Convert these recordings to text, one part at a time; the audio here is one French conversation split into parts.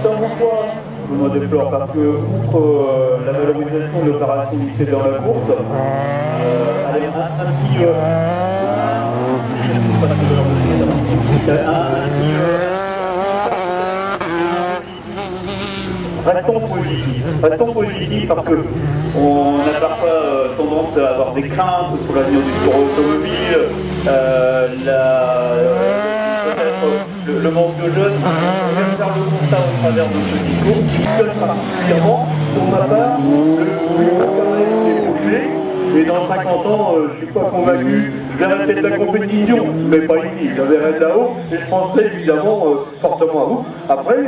Comment quoi je me déplore parce que, outre la valorisation de l'opération lycée dans la course, allez, un petit... Restons positifs parce que on n'a parfois tendance à avoir des craintes sur l'avenir du sport automobile, peut-être le manque de jeunes. On vient faire le constat au travers de ce discours qui sonne particulièrement, pour ma part, le plus carré des projets. Et dans 50 ans, je ne suis pas convaincu, je verrai peut-être la compétition, mais pas ici, je la verrai de là-haut, et je penserai évidemment fortement à vous. Après,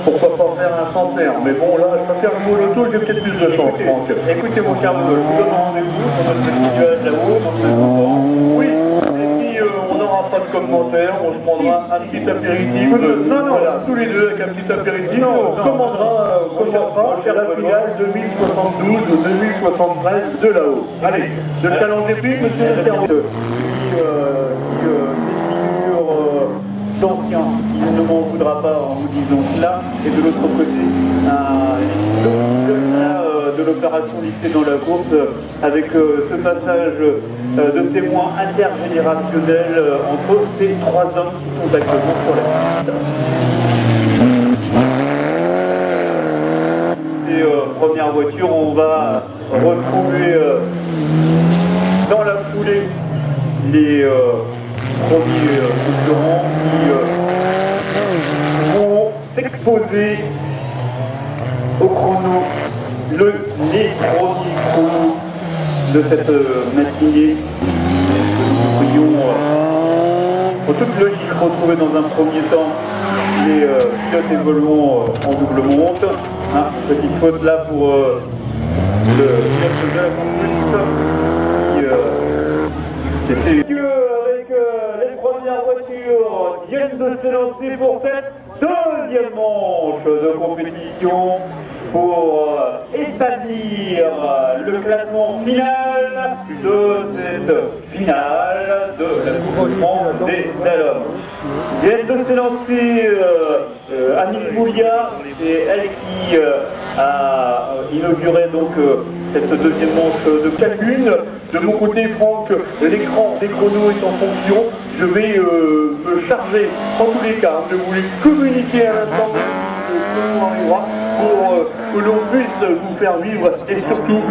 pourquoi pas faire un centenaire, mais bon là, je préfère jouer au loto, j'ai peut-être plus de chance, Franck. Écoutez mon cher Benoît, je vous donne rendez-vous sur notre petit village là-haut, dans ce moment. Oui, et si on n'aura pas de commentaires, on se prendra un petit apéritif. Non, voilà, tous les deux avec un petit apéritif, on commandera la finale 2072 ou 2073 de là-haut. Allez, le challenge des prix, monsieur le service. D'anciens, il ne m'en voudra pas en vous disant cela, et de l'autre côté, de l'opération lycée dans la course, avec ce passage de témoins intergénérationnels entre ces trois hommes qui sont actuellement sur la piste. Ces premières voitures, on va retrouver dans la foulée les premiers concurrents qui vont s'exposer au chrono, les premiers chronos de cette matinée. Nous pourrions, en toute logique, retrouver dans un premier temps les pilotes évoluant en double monte. Hein, petite faute là pour le pilote de la conduite qui c'était... Les premières voitures viennent de se lancer pour cette deuxième manche de compétition pour établir le classement final de cette finale de l'accouchement des Dalom. Viennent de se lancer Annick Boulia, c'est elle qui a inauguré donc cette deuxième manche de chacune. De mon côté, Franck, l'écran des chronos est en fonction. Je vais me charger, en tous les cas, de vous les communiquer à l'instant où on arrivera pour que l'on puisse vous faire vivre et surtout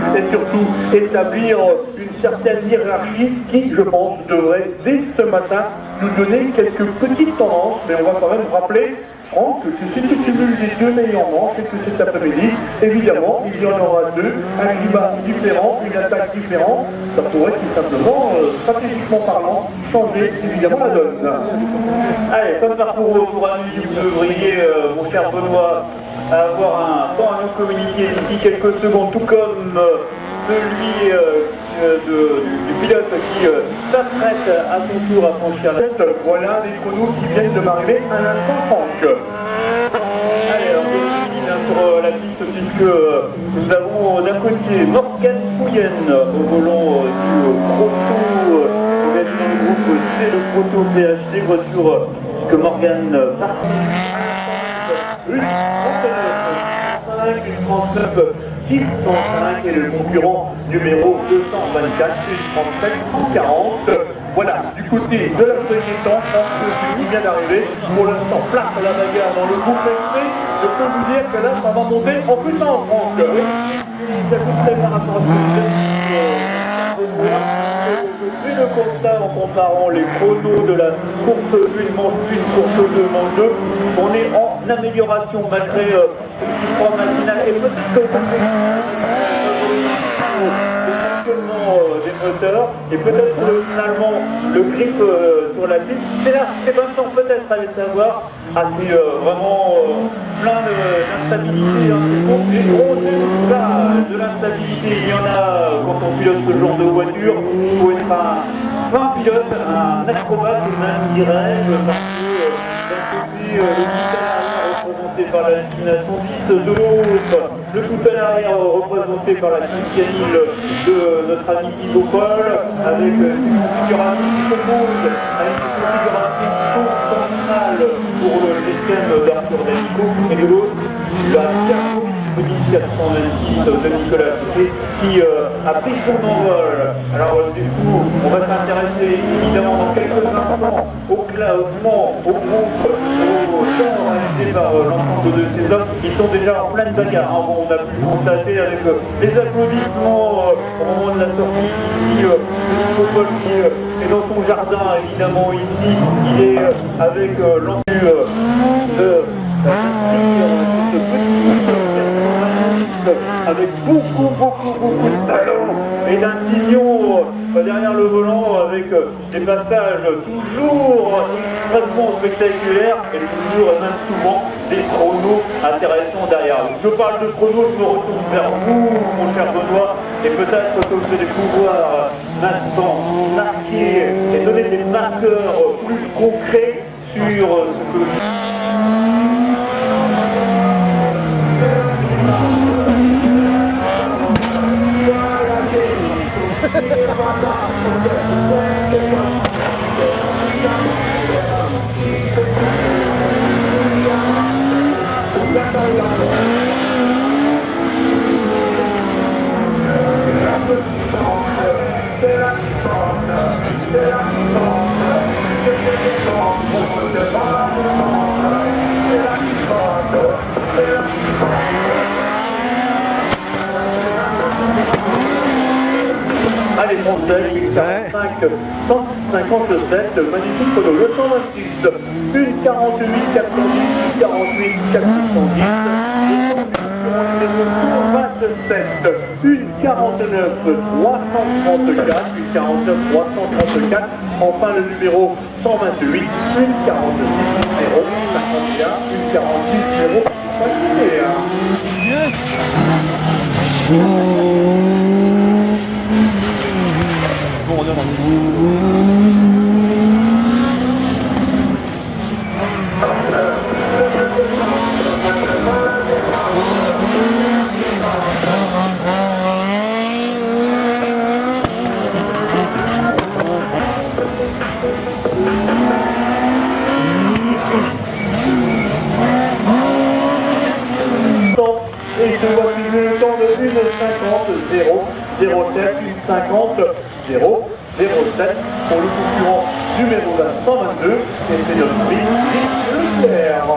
établir une certaine hiérarchie qui, je pense, devrait dès ce matin nous donner quelques petites tendances. Mais on va quand même rappeler, Franck, que si tu cumules les deux meilleurs manches et que cet après-midi, évidemment, il y en aura deux, un climat différent, une attaque différente, ça pourrait tout simplement, stratégiquement parlant, changer évidemment la donne. Allez, comme parcours pour un midi, vous devriez, mon cher Benoît, avoir un temps à nous communiquer d'ici quelques secondes, tout comme celui du pilote qui s'apprête à son tour à franchir la tête. Voilà les chronos qui viennent de m'arriver à l'instant, Franck. Allez, alors on est sur la piste puisque nous avons d'un côté Morgane Fouillenne au volant du Proto, organisé du groupe C, le Proto PHD, voiture que Morgane participe. Une 39 605 et le concurrent numéro 224, une 37 140. Voilà, du côté de la première temps, qui vient d'arriver, pour l'instant, place à la bagarre dans le groupe XP. Je peux vous dire que là, ça va monter en puissance, Franck. Oui, ça coûte très par rapport à ce que je fais le constat en comparant les chronos de la course 1 manche 1, course 2 manche 2. On est en amélioration malgré ce petit froid matinal et peut-être que des moteurs et peut-être finalement le grip sur la piste. C'est là, c'est Vincent peut-être allait savoir, assez vraiment plein d'instabilité dans ces courses. Les gros de l'instabilité, il y en a quand on pilote ce genre de voiture. Il faut être un pilote, un acrobate même dirais-je, parce que d'un côté le tout à l'arrière représenté par la destination 10, de l'autre le tout à l'arrière représenté par la canille de notre ami Thibaut Paul, avec une configuration qui s'oppose à une configuration conventionnelle pour le système d'Arthur Danico. 126 de Nicolas Sauté qui a pris son envol. Alors du coup, on va s'intéresser évidemment dans quelques instants au classement, au groupe, au temps réalisé par l'ensemble de ces hommes qui sont déjà en pleine bagarre. Bon, on a pu constater avec les applaudissements au moment de la sortie ici, le football qui est dans son jardin évidemment ici, il est avec l'envie de ce petit avec beaucoup de talent et d'un pignon derrière le volant avec des passages toujours extrêmement spectaculaires et toujours et même souvent des chronos intéressants derrière. Je parle de chronos, je me retourne vers vous, mon cher Benoît, et peut-être que vous allez pouvoir maintenant marquer et donner des marqueurs plus concrets sur ce que les Français, 157, magnifique chrono, le 126, 1:48, 410, 1:48, 410, le 1:49, 334, 1:49, 334, enfin le numéro 128, 1:46, 0, 51, 1:46, 0, 51. Bon, on est et je vois le temps de 1:50, 0, 07, 1:50, 0, 07 pour le concurrent numéro 122 et c'est notre prix Leclerc.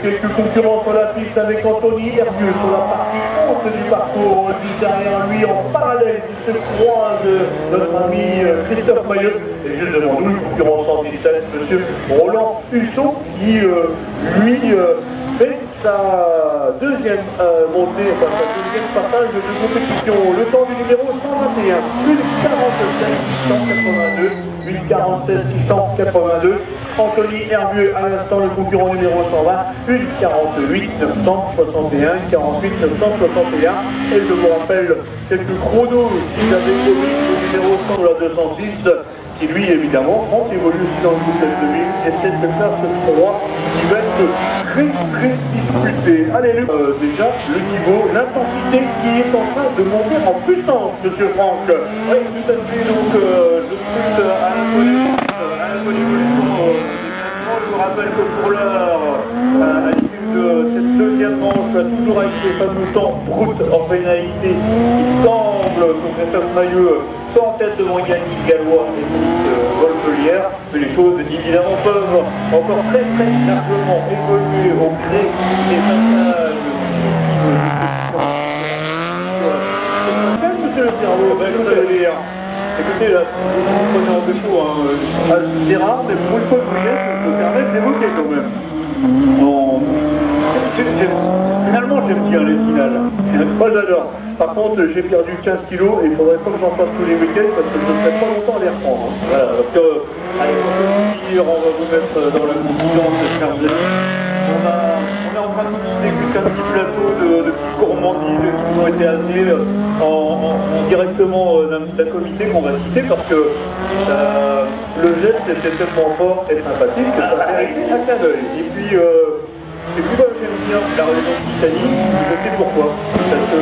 Quelques concurrents sur la piste avec Anthony Hervieux sur la partie haute du parcours. Juste derrière lui, en parallèle, il se croise notre ami Christophe Maillot. Et juste devant nous, le concurrent 117, monsieur Roland Husson, qui lui fait sa deuxième montée, enfin sa deuxième passage de compétition. Le temps du numéro 121, 1:47 682, 1:47 682. Anthony Hervieux à l'instant le concurrent numéro 120, 1:48 961, 1:48 961. Et je vous rappelle quelques chronos qu'il avait commis le numéro 100 de la 206, qui lui évidemment évolue aussi dans le groupe S2000 et cette classe 3 qui va être très disputée. Allez, déjà le niveau, l'intensité qui est en train de monter en puissance, monsieur Franck. Oui, tout à fait, donc je suis à l'évolution. Je vous rappelle que pour l'heure, à l'issue de cette deuxième manche, toujours avec les fameux temps brut en pénalité, il semble que Christophe Maillot soit en tête devant Yannick Gallois et Wolfelière, mais les choses évidemment peuvent encore très largement évoluer au gré des passages monsieur le cerveau, vous allez dire. Écoutez, là, vous prenez un peu chaud, hein. C'est rare, mais pour une fois que vous y êtes, je me permets d'évoquer quand même. Finalement, j'aime bien les finales. Moi, j'adore. Par contre, j'ai perdu 15 kilos et il faudrait pas que j'en fasse tous les week-ends parce que je ne serai pas longtemps à les reprendre. Hein. Voilà, donc, allez, pour finir, on va vous mettre dans la confidence, chers amis. On est en train de déguster un petit plateau de petites gourmandises qui nous ont été amenées directement d'un comité qu'on va citer parce que le geste était tellement fort et sympathique que ça méritait un clin d'œil. Et puis moi j'aime bien la religion d'Italie, je sais pourquoi. Parce que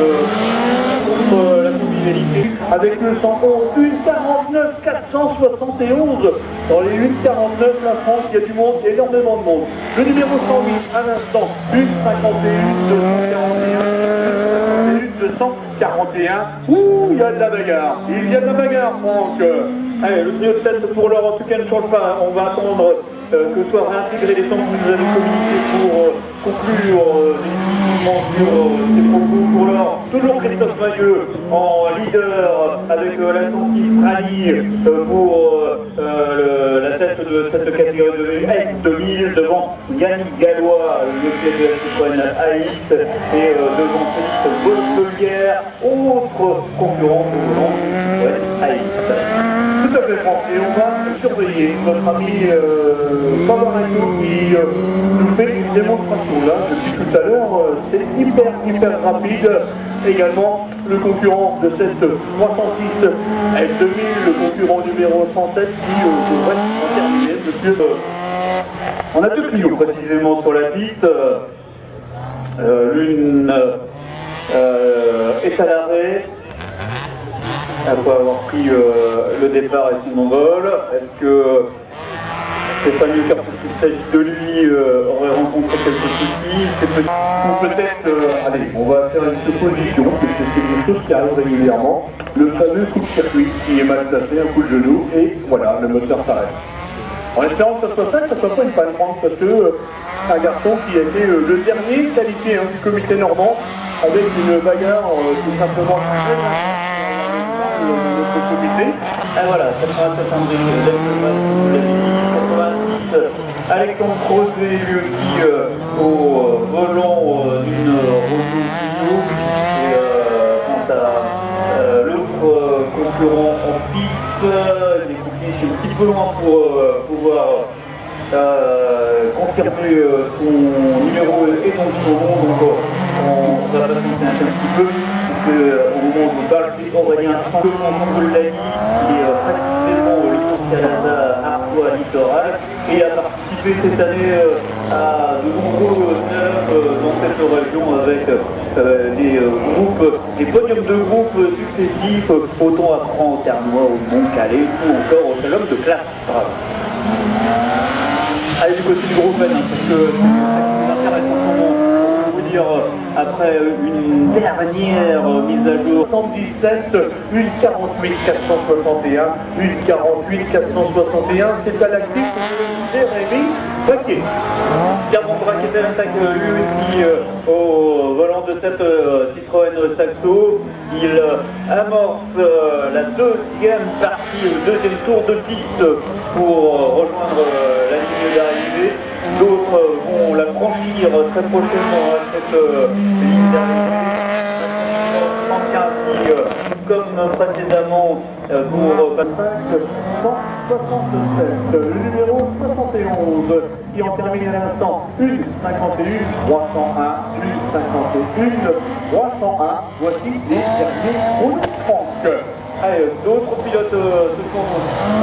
contre la convivialité, avec le 111, 1,49 471. Dans les 1,49, la France, il y a du monde, il y a énormément de monde. Le numéro 108, à l'instant, 1,51 241. Ouh, il y a de la bagarre. Il y a de la bagarre, Franck. Allez, le trio de tête pour l'heure, en tout cas, ne change pas. On va attendre que soient réintégrés les temps que vous nous avez communiqués pour conclure définitivement sur ces propos. Pour l'heure, toujours Christophe Mailleux en leader avec l'attentif rallye pour la tête de cette catégorie de S2000 devant Yannick Gallois, le pied de la Citroën Aïs, et devant Félix Bosbelière, autre concurrent au volant du Citroën Aïs. Tout à fait, Franck, et on va surveiller notre ami Favarino qui nous fait une démonstration là depuis tout à l'heure. C'est hyper rapide. Également le concurrent de cette 306 S2000, le concurrent numéro 107 qui devrait en terminer. Monsieur, on a deux trios précisément sur la piste. L'une est à l'arrêt après avoir pris le départ et son envol. Est-ce que Stéphane Leclerc, s'il s'agit de lui, aurait rencontré quelques soucis? Ou peut-être, allez, on va faire une supposition, parce que c'est quelque chose qui arrive régulièrement. Le fameux coup de circuit qui est mal placé, un coup de genou, et voilà, le moteur s'arrête. En espérant que ça soit ça, que ça soit pas une panne, parce que un garçon qui a été le dernier qualifié du comité normand, avec une bagarre tout simplement notre comité. Et voilà, ça sera peut-être un des Alexandre Crozet, lui aussi au volant d'une Renault Clio. Et quant à l'autre concurrent en piste, il est compliqué un petit peu loin pour pouvoir confirmer son numéro et donc son nom. Donc on va patienter un petit peu. Au moment où on parle, c'est Aurélien Sangelon, comme vous l'avez dit, qui est précisément le Canada Artois Littoral et a participé cette année à de nombreux œuvres dans cette région avec des podiums de groupes successifs, autant à Franc, au Ternois, au Mont-Calais ou encore au Slalom de classe. Allez du côté du groupe N, parce que c'est intéressant en ce moment. Après une dernière mise à jour 77, une 48 461, une 48 461, c'est à l'actif de Rémi Baquet. Diamond Braquet attaque lui aussi au volant de cette Citroën Saxo. Il amorce la deuxième partie, le deuxième tour de piste pour rejoindre la ligne d'arrivée. D'autres vont la franchir très prochainement à cette ligne d'arrivée. Comme précédemment pour 167, le numéro 71 qui en termine à l'instant 1,51, 301, 1,51, 301. Voici les derniers routes Franck. Allez, d'autres pilotes se sont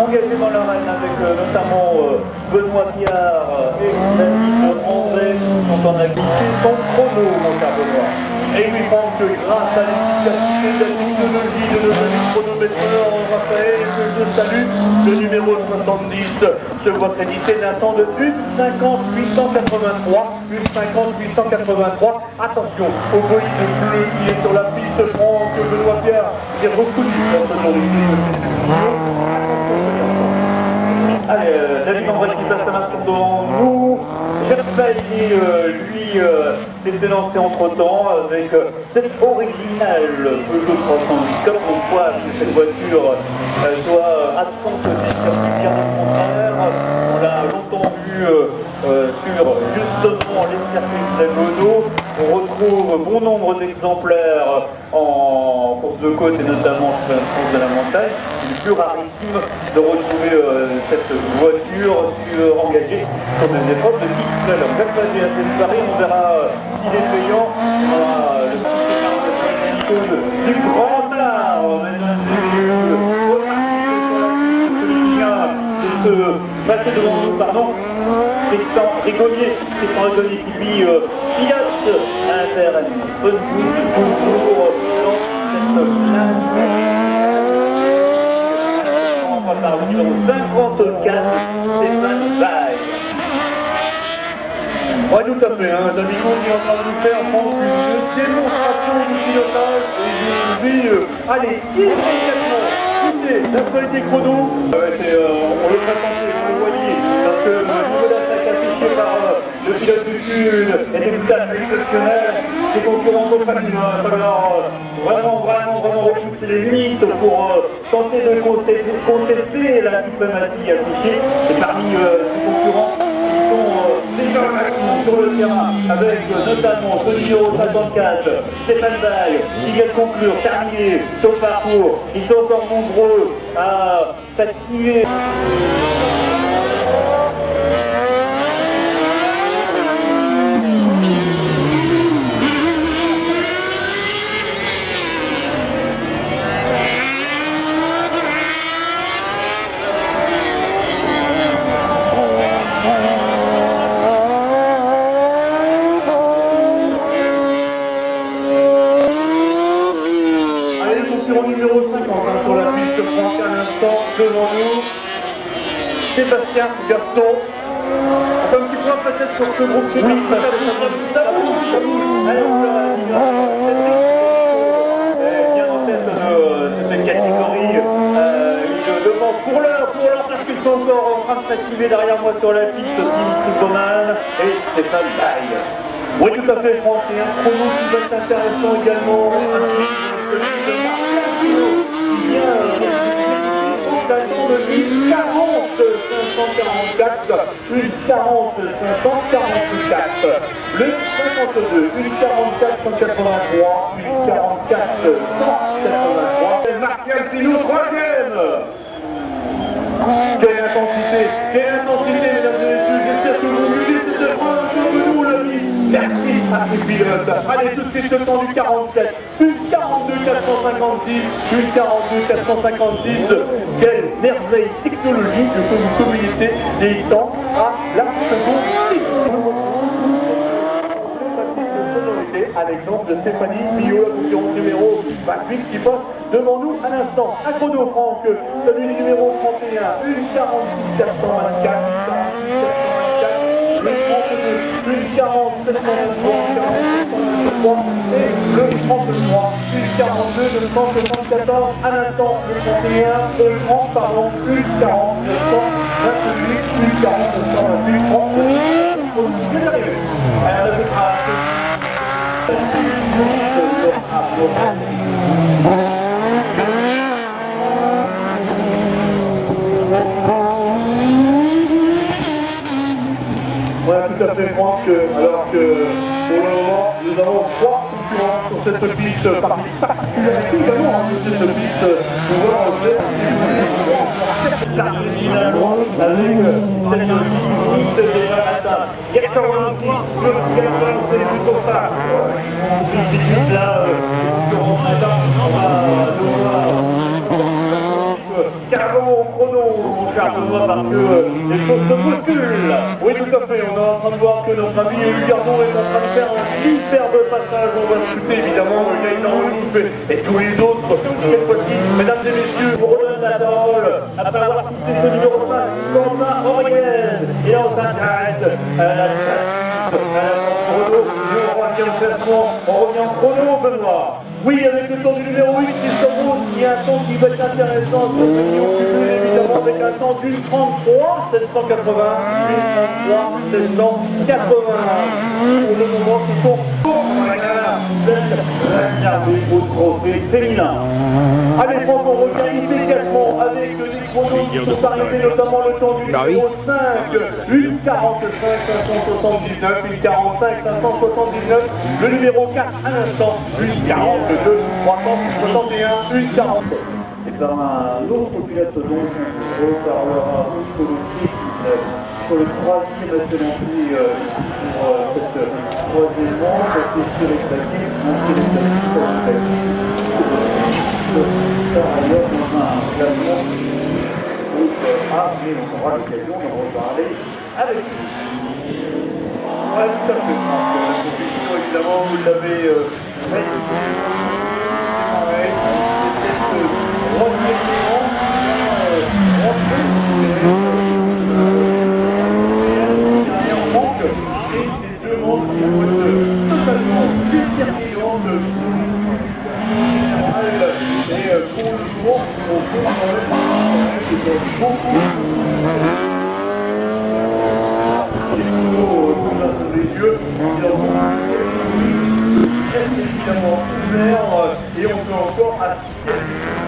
engagés dans l'arène avec notamment Benoît Piard et David André sont en activité son chrono, mon cher Benoît. Et oui, Franck, grâce à l'efficacité de la technologie de nos amis chronométreurs, Raphaël, que je salue, le numéro 70 se voit crédité d'un temps de 1,50 883. Attention au bolide bleu qui est sur la piste, Franck, Benoît Piard, qui est reconnu dans ce genre de Allez, David André qui passe un instant devant nous. Gerfay, lui, s'était lancé entre temps avec cette originale Peugeot 308. Comme on voit que cette voiture soit absente du circuit, bien au contraire. On l'a longtemps vu sur justement les circuits hexagonaux. On retrouve bon nombre d'exemplaires en course de côte et notamment sur la course de la montagne. Il est plus rarissime de retrouver cette voiture engagée sur des épreuves de type seul. Chaque fois qu'il y a cette Paris, on verra s'il est payant. On aura le petit du grand art, mesdames et messieurs. De ce passer devant nous, pardon, Tristan Rigolier qui vit Fiat Inter bonne toujours dans cette place. On va par le numéro 54, Stéphane Veil. Ouais, tout à fait, hein, Domino qui est en train de nous faire une démonstration du pilotage et du allez, immédiatement, écoutez, l'actualité chrono, on le présentait, vous le voyez, parce que le niveau d'attaque affiché par le pilote du Sud est une tâche exceptionnelle. Ses concurrents compagnes, il va falloir vraiment repousser les limites pour tenter de contester la diplomatie affichée. Et parmi ses concurrents, ils sont déjà sur le terrain, avec notamment ce numéro 54, Stéphane Veil, qui vient de conclure, terminer son parcours. Ils sont encore nombreux à s'activer. Numéro 50 sur la piste France à l'instant devant nous, Sébastien Gaston. Comme tu crois peut-être sur ce groupe, oui, bien en tête de cette catégorie. Ils demandent pour l'heure parce qu'ils sont encore en train de s'activer derrière moi sur la piste, Dimitri Coman et Stéphane Veil. Oui, tout à fait, Franck, et un chrono qui va être intéressant également. D'attendre de 1,40 544, 1,40 544, le 52, 1,44 183, 1,44 183, et Martial Pinot, troisième. Quelle intensité, mesdames et messieurs, j'espère que vous vivez cette épreuve de nous, la vie. Merci à ces pilotes. Allez, tout de suite le temps du 47, une 42 456, une 42 456. Quelle merveille technologique que vous communiquez les temps à la seconde. À l'exemple de Stéphanie Billot, la concurrence numéro 28 qui passe devant nous à l'instant. Un chrono, Franck, celui du numéro 31, une 46 424, le 32, une 40 723, et le 33, une 42 974 à l'instant, le 31, le 30, pardon, une 40 928, une 40 928, 30, c'est arrivé. Alors, voilà, tout à fait, Franck, alors que pour le moment nous avons 3 concurrents sur cette piste parmi particularité également de cette piste pouvoir faire finalement avec cette limite déjà atteinte. 86, c'est plutôt ça. Là, on va devoir carrément au chrono, mon cher Benoît, parce que les choses se bousculent. Oui, tout à fait, on est en train de voir que notre ami Élie Gardon est en train de faire un superbe passage. On va scruter évidemment Gaëtan Olympe et tous les autres. Cette fois-ci, mesdames et messieurs, on redonne la parole après avoir cité ce numéro 5, Quentin Auriel. Et on s'intéresse à la chrono. On revient en chrono, Benoît. Oui, avec le temps du numéro 8 qui s'oppose, il y a un temps qui va être intéressant, ce qui ont cumulé évidemment avec un temps d'une 33 780, une 33 780. Pour le moment, qui sont pour la gare au trophée féminin. Allez, Franck, on revient immédiatement avec chronos qui sont arrêtés, notamment le temps du numéro 5, une 45 579, une 45 579, le numéro 4 à l'instant, une 42 361, une 47. Et par un autre pilote dont on reparlera sur le troisième nationalité pour cette troisième manche, c'est Cyril Bacquet, par ailleurs dans un classement groupe A, mais on aura l'occasion d'en reparler avec lui. Voilà, tout à fait, Franck. La compétition, évidemment, vous l'avez faite. Et on peut encore assister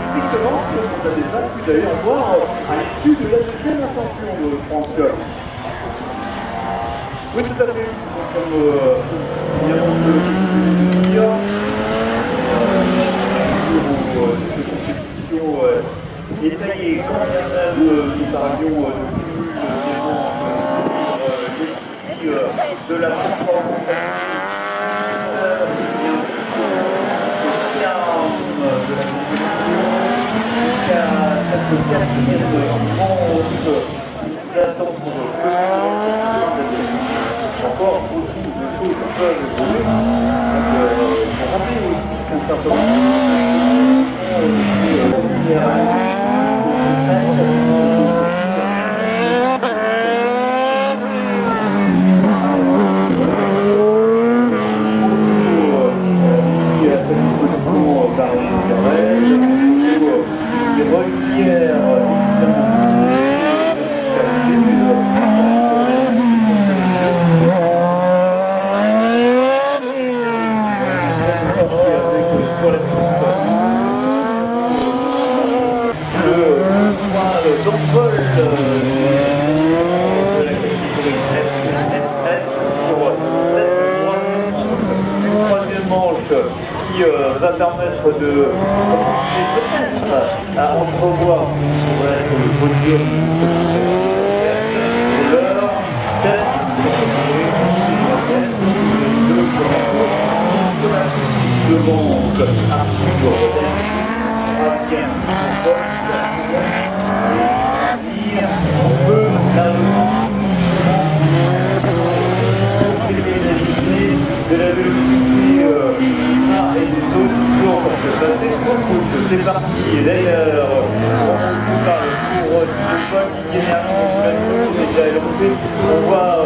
strictement sur ce débat qui d'ailleurs voir à l'issue de la deuxième ascension de Franck. Oui, tout à fait. Comme bien on peut le dire, cette compétition est taillée quand même nous parlions de la performance encore beaucoup de choses peuvent évoluer. Pour rappeler aussi qu'un certain qui va permettre de commencer peut-être à entrevoir le podium de l'heure. Devant Arthur on peut largement de la vélocité et des autres tours parce que ça c'est parti. Et d'ailleurs, on parle pour une fois qui généralement est déjà élancé, on voit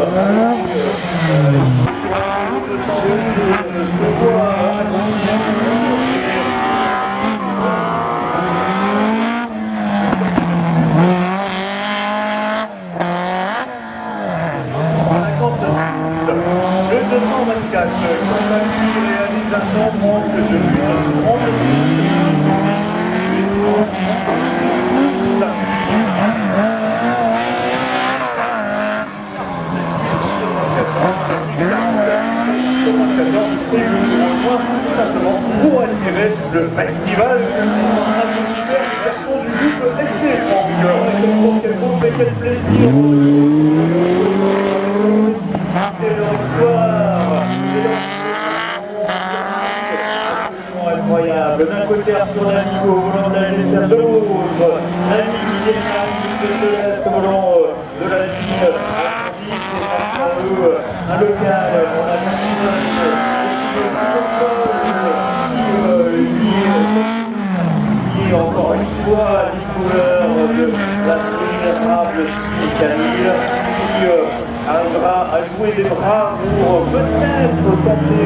pour attirer le festival du groupe ST Franck. Quel plaisir c'est l'histoire incroyable. D'un côté Arthur Lanico, volant de la GSR, de l'autre l'ami de l'Est, volant de la ligne un local, on a qui est encore une fois découvert de la vénérable Camille, qui arrivera à jouer des bras pour peut-être tenter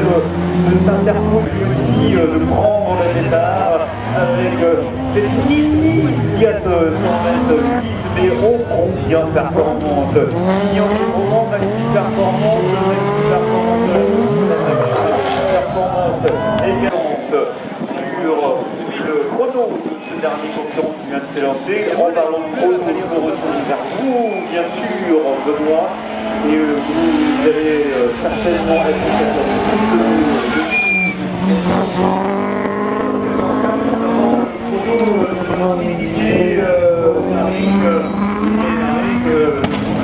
de s'interposer aussi, de prendre le départ avec cette immédiate 100 mètres mais ô combien performante, qui en ce moment magnifique performance, également sur le chrono de dernier concurrent qui vient de s'élancer. Grand ballon de trône au niveau retourné vers vous, bien sûr, Benoît. Et vous allez certainement être capable de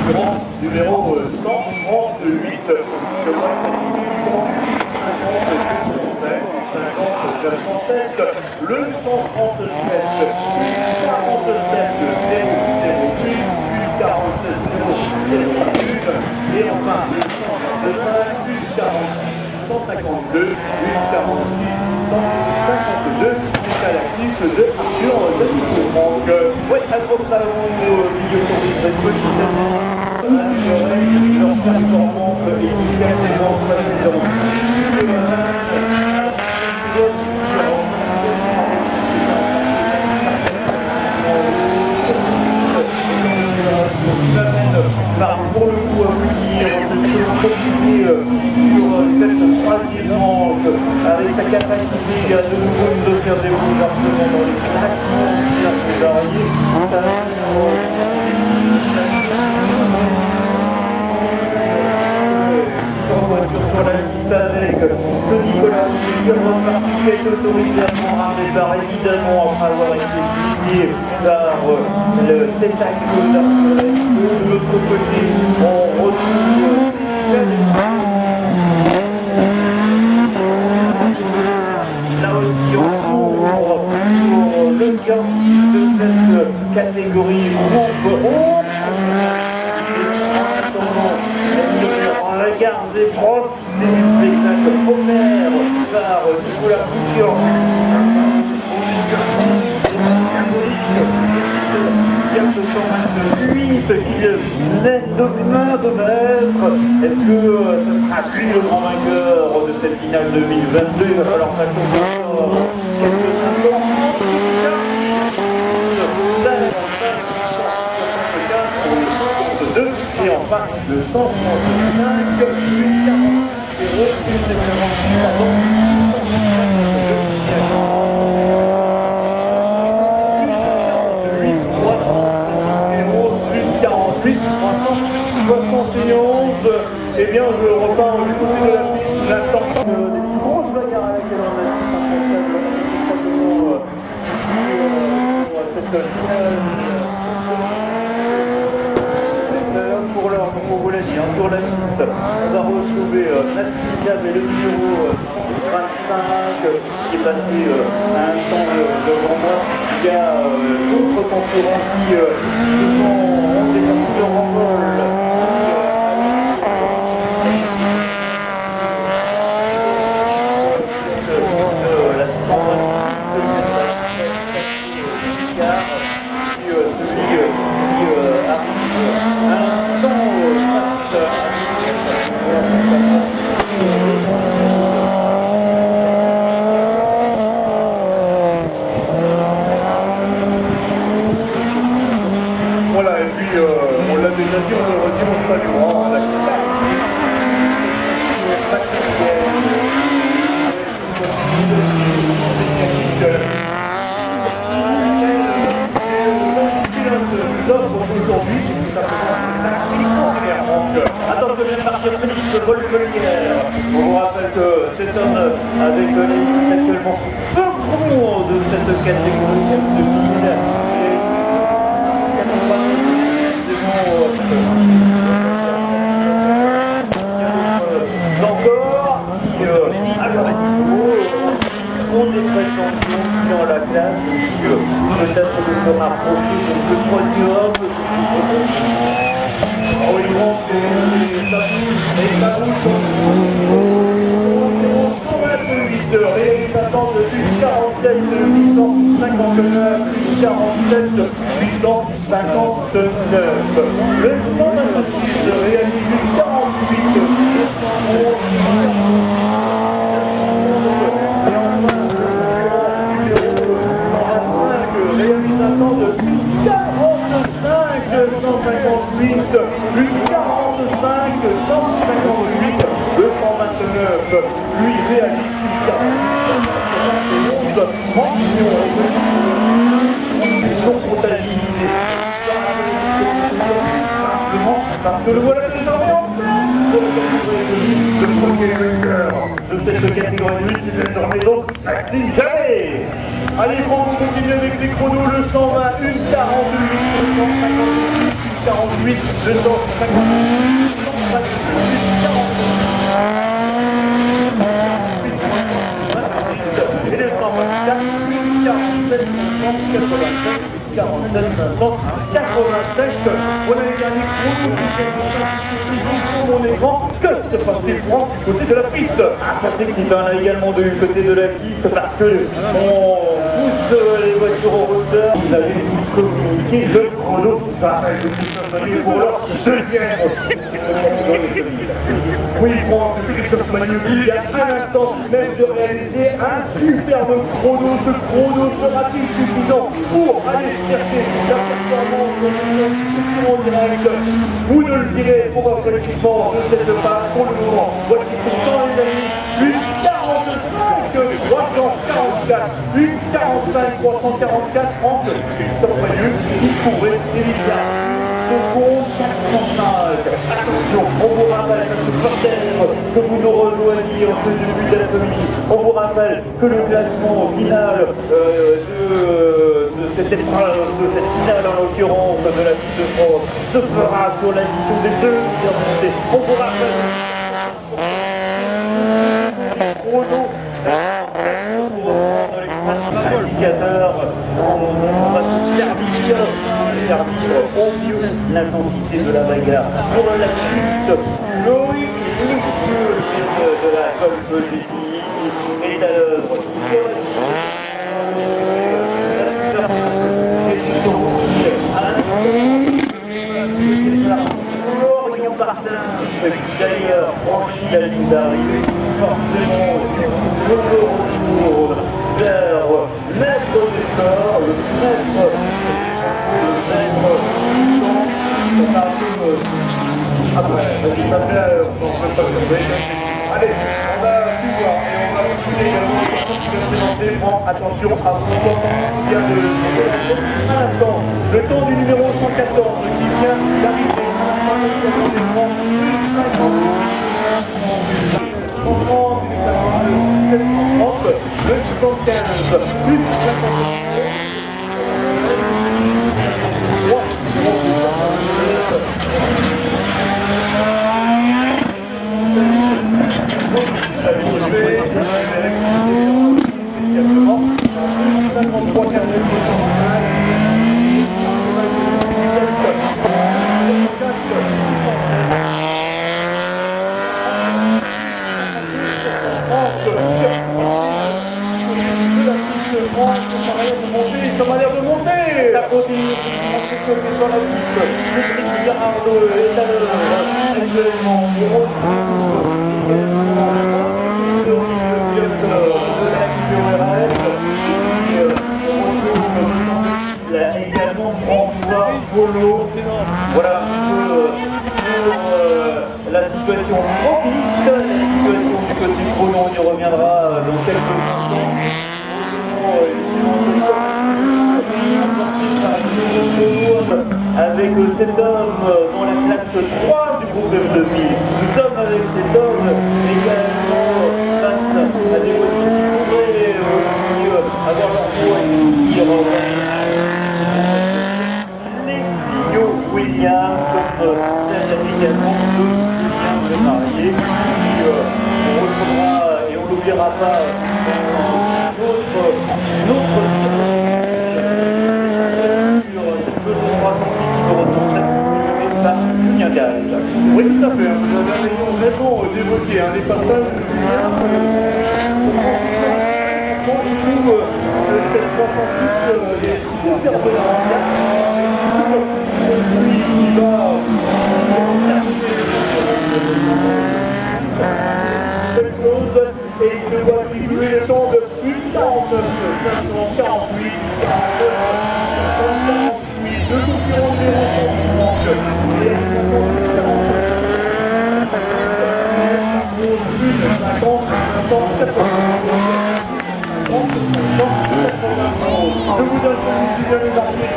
tout numéro 138. Le 137, 47 et enfin le 135, plus 152, plus 48, 152, c'est à l'article de Arthur Danico. Donc, ouais, à votre salon, milieu touriste, petit leur performance efficacement précédente. Pour le coup, à vous dire, compliqué sur cette troisième manche, avec sa capacité à de nouveau nous offrir des bouleversements dans les classements des variés. Sur la liste avec le Nicolas qui est autorisé à prendre un départ, évidemment, après avoir été guidé par le Tétaco d'Arcelès. De l'autre côté, on retrouve là aussi on court pour le gain de cette catégorie groupe 11. En la garde des profs, des spectacles Homer par Nicolas Couture. Qui laisse main de maître. Est-ce que ce sera lui le grand vainqueur de cette finale 2022? Il va falloir faire quelques instants. Et enfin le 135, plus 40, et bien je repars du côté de l'instant des grosses bagarres à laquelle on a cette finale pour l'heure, comme on vous l'a dit, sur la liste, on va retrouver Nassim et le numéro 25 qui est passé à un temps devant moi. Il y a d'autres concurrents qui ont des parties en vol. Voilà, et puis on l'a déjà dit, on le redit, on salue attention, je viens de partir Félix Volpelière. On vous rappelle que cet homme avec les actuellement beaucoup de cette catégorie encore ont des prétentions dans la classe, peut-être de se rapprocher de ce podium. Oh, ils vont et ils s'attendent de plus 47 859, plus 47 859. Le 126 réalise 48 réalisation de 45 158, plus 45 158, le 129, lui réalise 48 31 millions. parce que le voilà désormais en place de la catégorie de le premier vainqueur de cette catégorie 8, c'est désormais donc Maxime Jamais. Allez, Franck, on continue avec les chronos, le 120, 1,48, 258, 258, 258, et les 124, 1,47, 1,87, 47, 585. Voilà les derniers chronos sur mon écran. Que se passe-t-il du côté de la piste? Patrick qui en a également du côté de la piste parce que on pousse les voitures au hauteur. Vous avez communiqué le chrono pour leur deuxième. Oui, Franck, Christophe Magnou qui vient à l'instant même de réaliser un superbe chrono. Ce chrono sera-t-il suffisant pour aller chercher la performance en direct? Vous nous le direz pour votre équipement de cette phase. Pour le moment, voici pourtant les amis, 1,45 344, 1,45 344 Franck Christophe Magnou qui pourrait évidemment seconde 405. Attention, on vous rappelle peut-être que vous nous rejoignez en ce début d'après-midi. On vous rappelle que le classement final de cette épreuve, de cette finale en l'occurrence de la Coupe de France, se fera sur la mission des deux montées. On vous rappelle indicateur, on va servir les arbitres au mieux l'intensité de la bagarre. Pour la suite, Loïc de la Golfe GTI est à l'œuvre. Florian Martin, qui d'ailleurs franchit la ligne d'arrivée, forcément le retour vers maître des corps, le maître après, ça fait, on ne peut pas le. Allez, on va tout voir et on va écouter également le qui va présenter. Prends attention à mon temps qui vient de à l'instant. Le temps du numéro 114 qui vient d'arriver. Le 75, plus ça m'a l'air de monter. La continue sur la piste. Le Patrick Garardo est à l'heure actuellement. On retrouve également le de la QRS. On retrouve également François Polo. Voilà un peu sur la situation propice, la situation du côté chrono. On y reviendra dans quelques instants. Avec cet homme dans la classe 3 du groupe F2000. Nous sommes avec cet homme également face à des voitures qui pourraient aussi avoir leur mot à dire. Les signaux Williams, comme celle également de Julien Marié, qui on retrouvera et on n'oubliera pas notre oui, tout à fait. Vous avez raison d'évoquer les passages de Julien. Quand il trouve cette 66 est super bonne. Il va cette chose et il se voit distribuer le temps de 1,49, 548, 49, 2 concurrents je vous donne celui qui vient de marquer,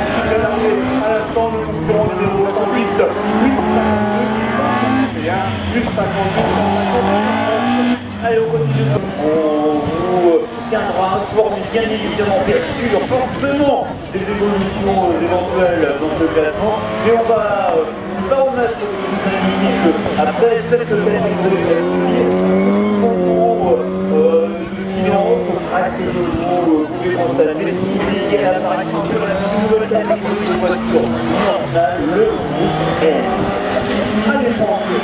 à l'instant le concurrent numéro 108, 8, Allez, on continue. On vous tiendra informé, bien évidemment, bien sûr, forcément, des évolutions éventuelles dans ce classement. Mais on va remettre après cette catégorie vous pouvez constater qu'il y a l'apparition de la nouvelle catégorie de voitures normales, le groupe N. Allez, François,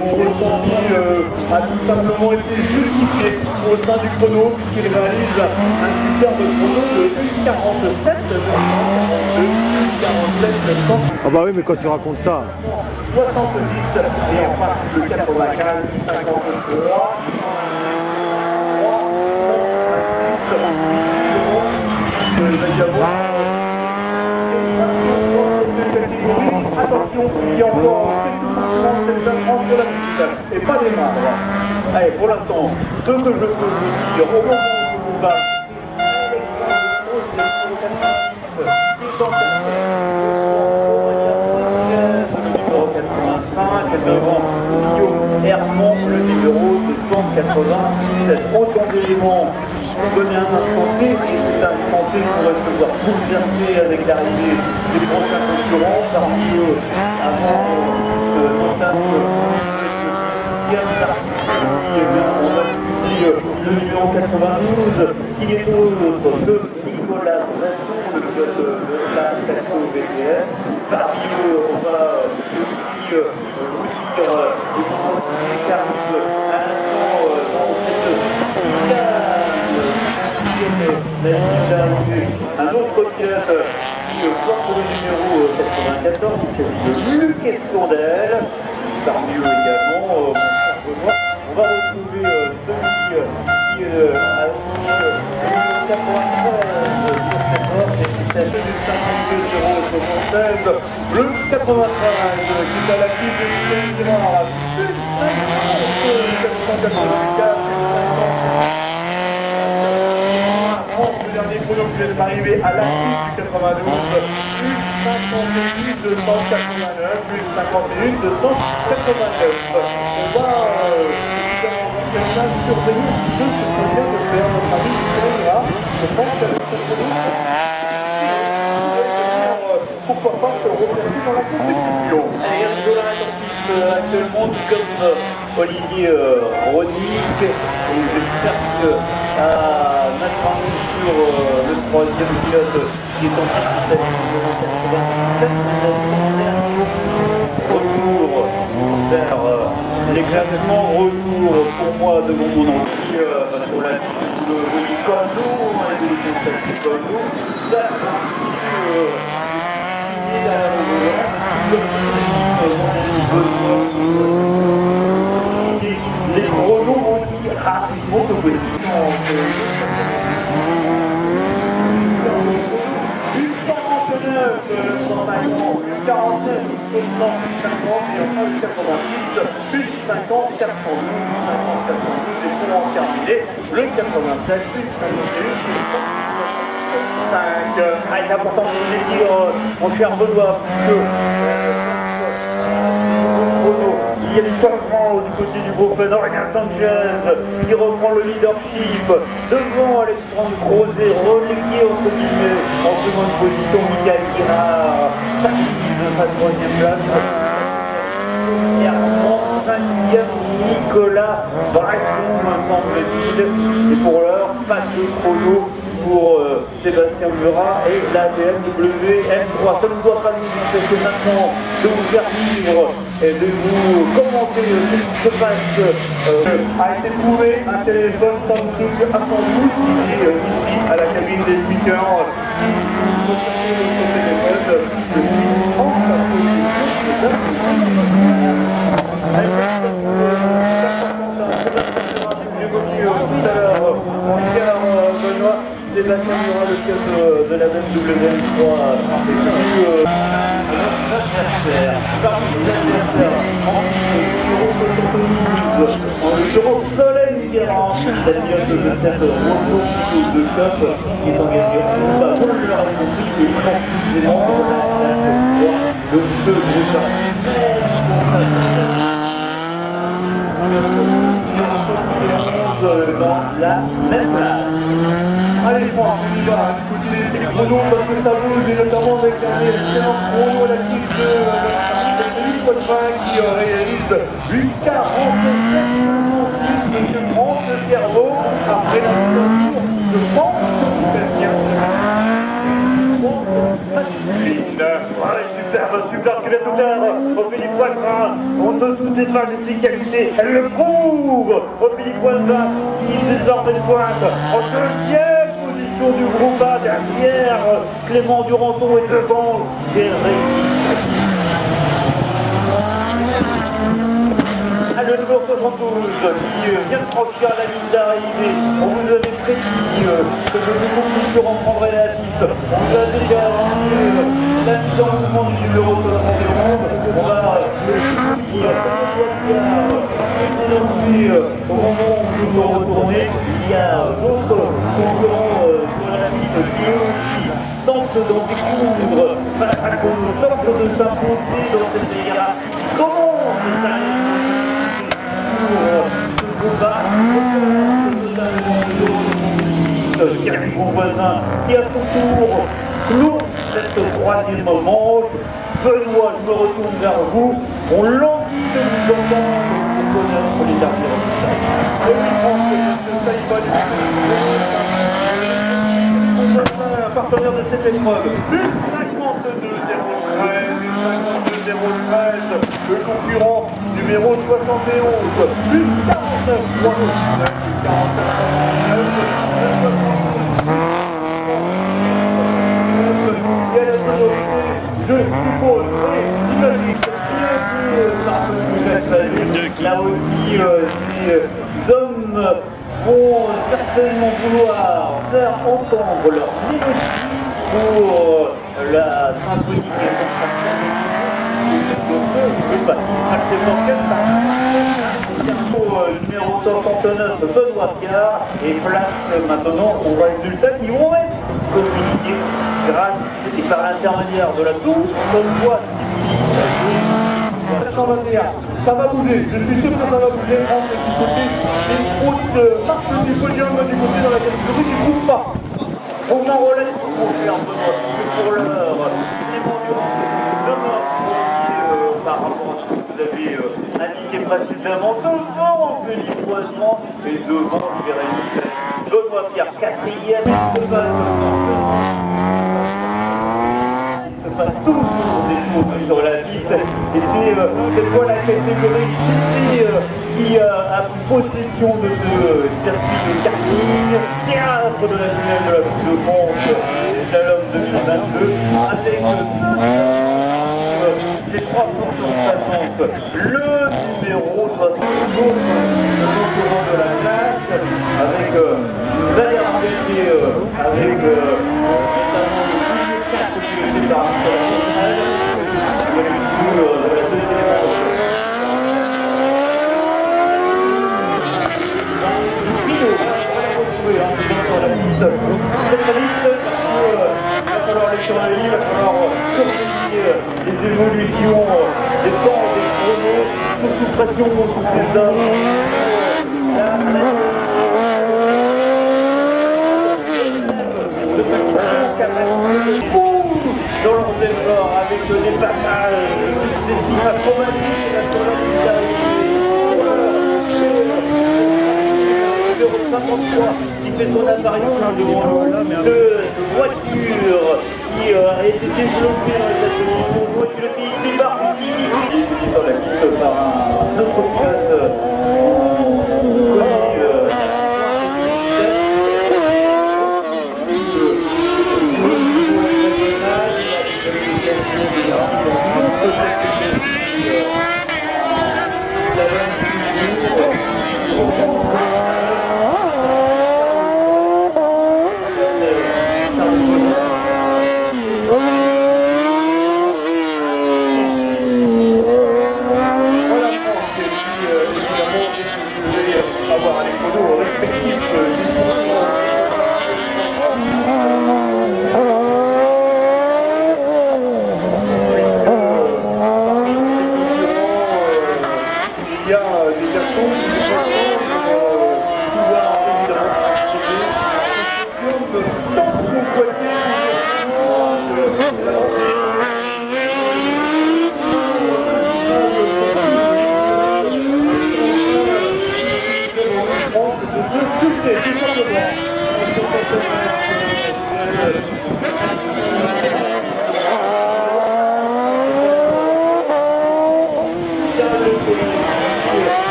mon ressenti a tout simplement été justifié au sein du chrono, puisqu'il réalise un superbe chrono de 1,47 Ah bah oui, mais quand tu racontes ça. 70 et enfin le 95, 53. Attention, il y a encore quelques de la piste et pas des membres. Allez, pour l'instant, ce que je peux vous dire au moment où on va devant Guillaume Hermont, le numéro 287. Autant d'éléments pour donner un instant T, et cet instant T pourrait se voir bouleversé avec l'arrivée des prochains concurrents, parmi eux, avant notamment on va publier le numéro 92, qui est autre de Nicolas Bresson, le pilote de la 4 VTS. Parmi eux, on va aussi un autre pilote qui porte le numéro 94, c'est Luc Escondel. Parmi eux également, on va retrouver celui qui a aussi le 93 sur cette offre et qui s'est du 52 076. Le 93 qui est à la piste de Michel Girard, plus 50 784, le dernier chrono qui vient d'arriver à la piste du 92, plus 51 289, plus 51 289. On va surveiller un petit peu ce que vient de faire notre ami Michel Girard. Je pense qu'avec ce chrono, pourquoi pas se replacer dans la compétition. Allez, on joue dans la sortie actuellement, tout comme Olivier Ronick, et j'espère que notre ami sur le troisième pilote qui est en train de retour vers les classements, retour pour moi devant mon ampli sur la piste de Cordo, l'évolution de cette Cordo, ça continue les chronos ont dit rapidement que vous pouvez une 49, 150, une 49, 150 et enfin une 86, une 50, 412, 50, 412, les points ont terminé, le 87, une 51, 5. C'est important de vous dire, mon cher Benoît, que il y a du safran du côté du groupe Dorian Sanchez qui reprend le leadership devant Alexandre Crozet, relégué entre guillemets en seconde position. Michael Girard s'active sa troisième place. Hermont, 5e, Nicolas Bresson, me semble-t-il. Et pour l'heure, pas de chrono pour Sébastien Murat et la BMW M3. Ça ne doit pas nous empêcher maintenant de vous faire vivre et de vous commenter ce qui se passe. A été trouvé un téléphone Samsung A112 qui est ici à la cabine des speakers. Sébastien Murat, le pilote de la BMW M3, c'est plus notre adversaire. Parmi les adversaires, en l'occurrence Soleil Guérand, cette pilote de cette Renault de Cup qui est engagée pour le leur compris, et de ce groupe dans la même place. Allez, Franck, on y va, écoutez les chronos parce que ça bouge, et notamment avec un excellent chrono à la suite de Philippe Potvin qui réalise 8,47 de France de cerveau après la tour de France super, tu l'as tout l'heure au Philippe Poitvin, on ne doutait pas de ses qualités, elle le prouve au Philippe Poitvin qui désormais pointe en deuxième position du groupe A derrière Clément Duranton et devant Thierry. Le numéro 72 qui vient de franchir la ligne d'arrivée. On vous avait prédit que le nouveau concurrent prendrait la piste. On vous a déjà annoncé la mise en mouvement du numéro 71. On va au moment où nous nous retournez, il y a d'autres concurrents sur la piste qui eux aussi tentent d'en découvrir. On tente de s'imposer dans cette ligue-là. Comment c'est Thierry Bonvoisin qui à son tour clôt cette troisième manche. Benoît, je me retourne vers vous. On languit de vous entendre pour connaître les derniers résultats. Et oui, France, un partenaire de cette épreuve. Plus 52-0-13, le concurrent numéro 71, plus 49, je suppose, là aussi, ces hommes vont certainement vouloir faire entendre leur mélodie pour la symphonie des numéro 69, Benoît Pierre, et place maintenant aux résultats qui vont être communiqués grâce et par l'intermédiaire de la douce voix. 721, ça va bouger, je suis sûr que ça va bouger entre du côté des routes marche du podium, du côté dans la catégorie du groupe pas. On enrôle pour faire Benoît, pour l'heure, Clément Durand, par rapport à ce que vous avez indiqué précédemment, devant Philippe Poitvin et devant Jérémy Benoît Pierre, quatrième, se passe toujours des choses sur la piste, et c'est cette fois la catégorie qui a possession de ce circuit de karting, théâtre de la finale de la Coupe de France des Slalom 2022, avec les 3 pourcents de le numéro 72, le concurrent de la classe, avec une belle rivalité avec notamment le premier 4 qui est par la finale, avec la deuxième il va falloir les changer, il va falloir surveiller les évolutions des temps, des chronos, sous pression contre les hommes. Dans leur effort avec des passages, des styles acrobatiques, la numéro 53 qui fait son apparition devant de voiture qui a été développée dans les ateliers de voiture qui débarque ici sur la piste par un autre pilote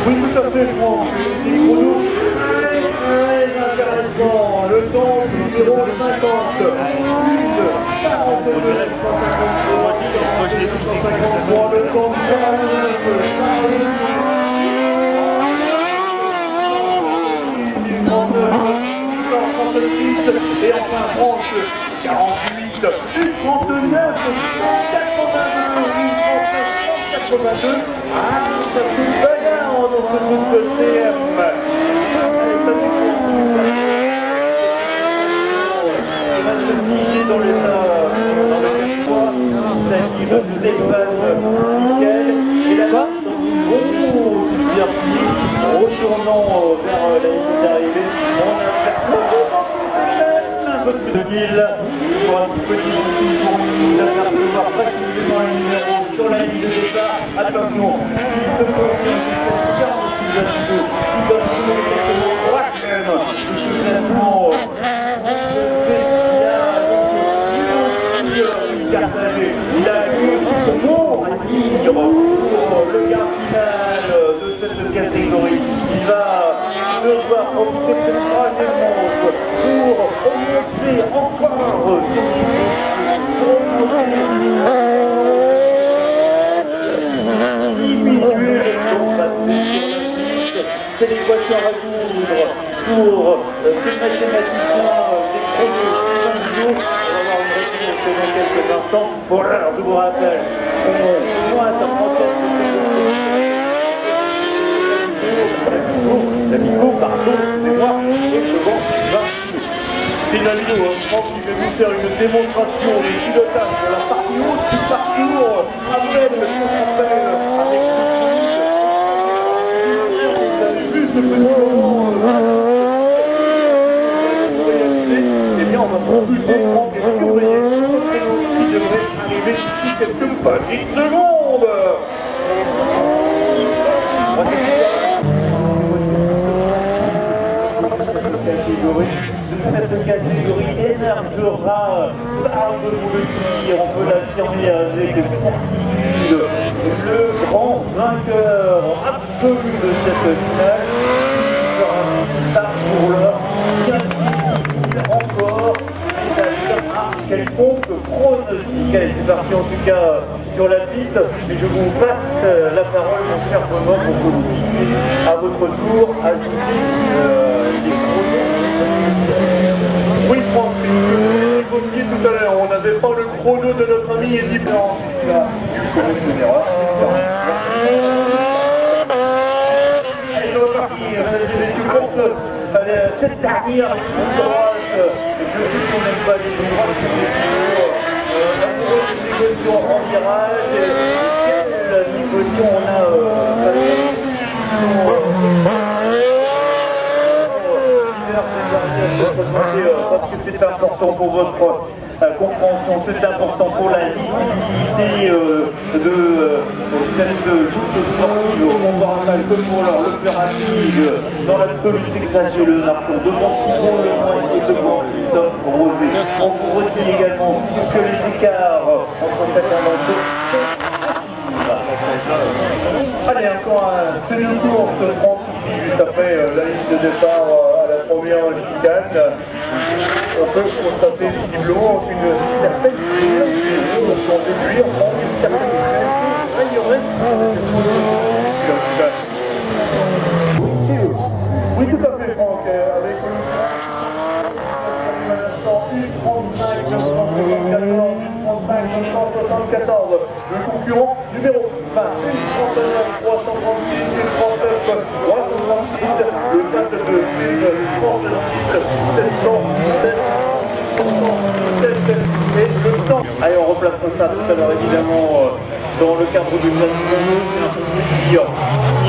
Oui, tout à fait, Franck. Des chronos très intéressants. Le temps du numéro 50. Plus 49, 153, le temps du 39, et enfin France 48, 39, 82, ah, ça fait bagarre dans ce groupe de CM. Il va se figer dans les choix, c'est-à-dire le Stéphane Michel, et là, dans une grosse superficie, retournant vers la ligne d'arrivée, on a un peu plus de 1000 pour un petit tour d'apercevoir précisément le numéro sur la ligne de départ. Attention, il se confirme jusqu'à 46 il donne exactement 3 chaînes de ce classement. Il a eu mot à dire pour le quart final de cette catégorie. Il va devoir opter pour le troisième manche pour augmenter encore c'est l'équation à résoudre pour ces mathématiciens des chronos. On va avoir une réponse dans quelques instants. Bon, alors je vous rappelle, on pointe à la Mico, pardon, excusez-moi, devant 20 kg. C'est la vidéo, Franck qui va vous faire une démonstration des pilotages de la partie haute du parcours après le rappel avec vous avez vu ce petit moment eh bien on va propulser Franck et surveiller qui devrait arriver d'ici quelques petites secondes. Cette catégorie émergera, par de vous le dire, on peut l'affirmer avec certitude, le grand vainqueur absolu de cette finale, qui sera tard pour l'heure, bien difficile encore, c'est-à-dire un quelconque pronostic. Allez, c'est parti en tout cas sur la piste, et je vous passe la parole, mon cher Benoît, pour que vous puissiez à votre tour ajouter des chronos. Oui, Franck, c'est ce que vous évoquiez tout à l'heure. On n'avait pas le chrono de notre ami Eddie Blanc. Allez, c'est reparti. Cette dernière, une droite. Je sais qu'on n'aime pas les droites sur les tours. Amoureux des négociations en virage. Quelle négociation on a parce que c'est important pour votre compréhension, c'est important pour la visibilité de cette lutte sportive au moral que pour l'heure le plus rapide dans l'absolu c'est le marquant devant Thibault Lemoine et devant Christophe Rosé. On vous retient également que les écarts entre chacun d'entre eux. Allez, encore un semi-tour se prend juste après la ligne de départ à la première chicane. On peut constater visiblement une certaine fluidité, on peut déduire une certaine fluidité. Oui, tout à fait, Franck, avec le concurrent numéro 20, 39 336, 39 336, le 22 Et le temps. Allez, on replace ça tout à l'heure évidemment dans le cadre du classement qui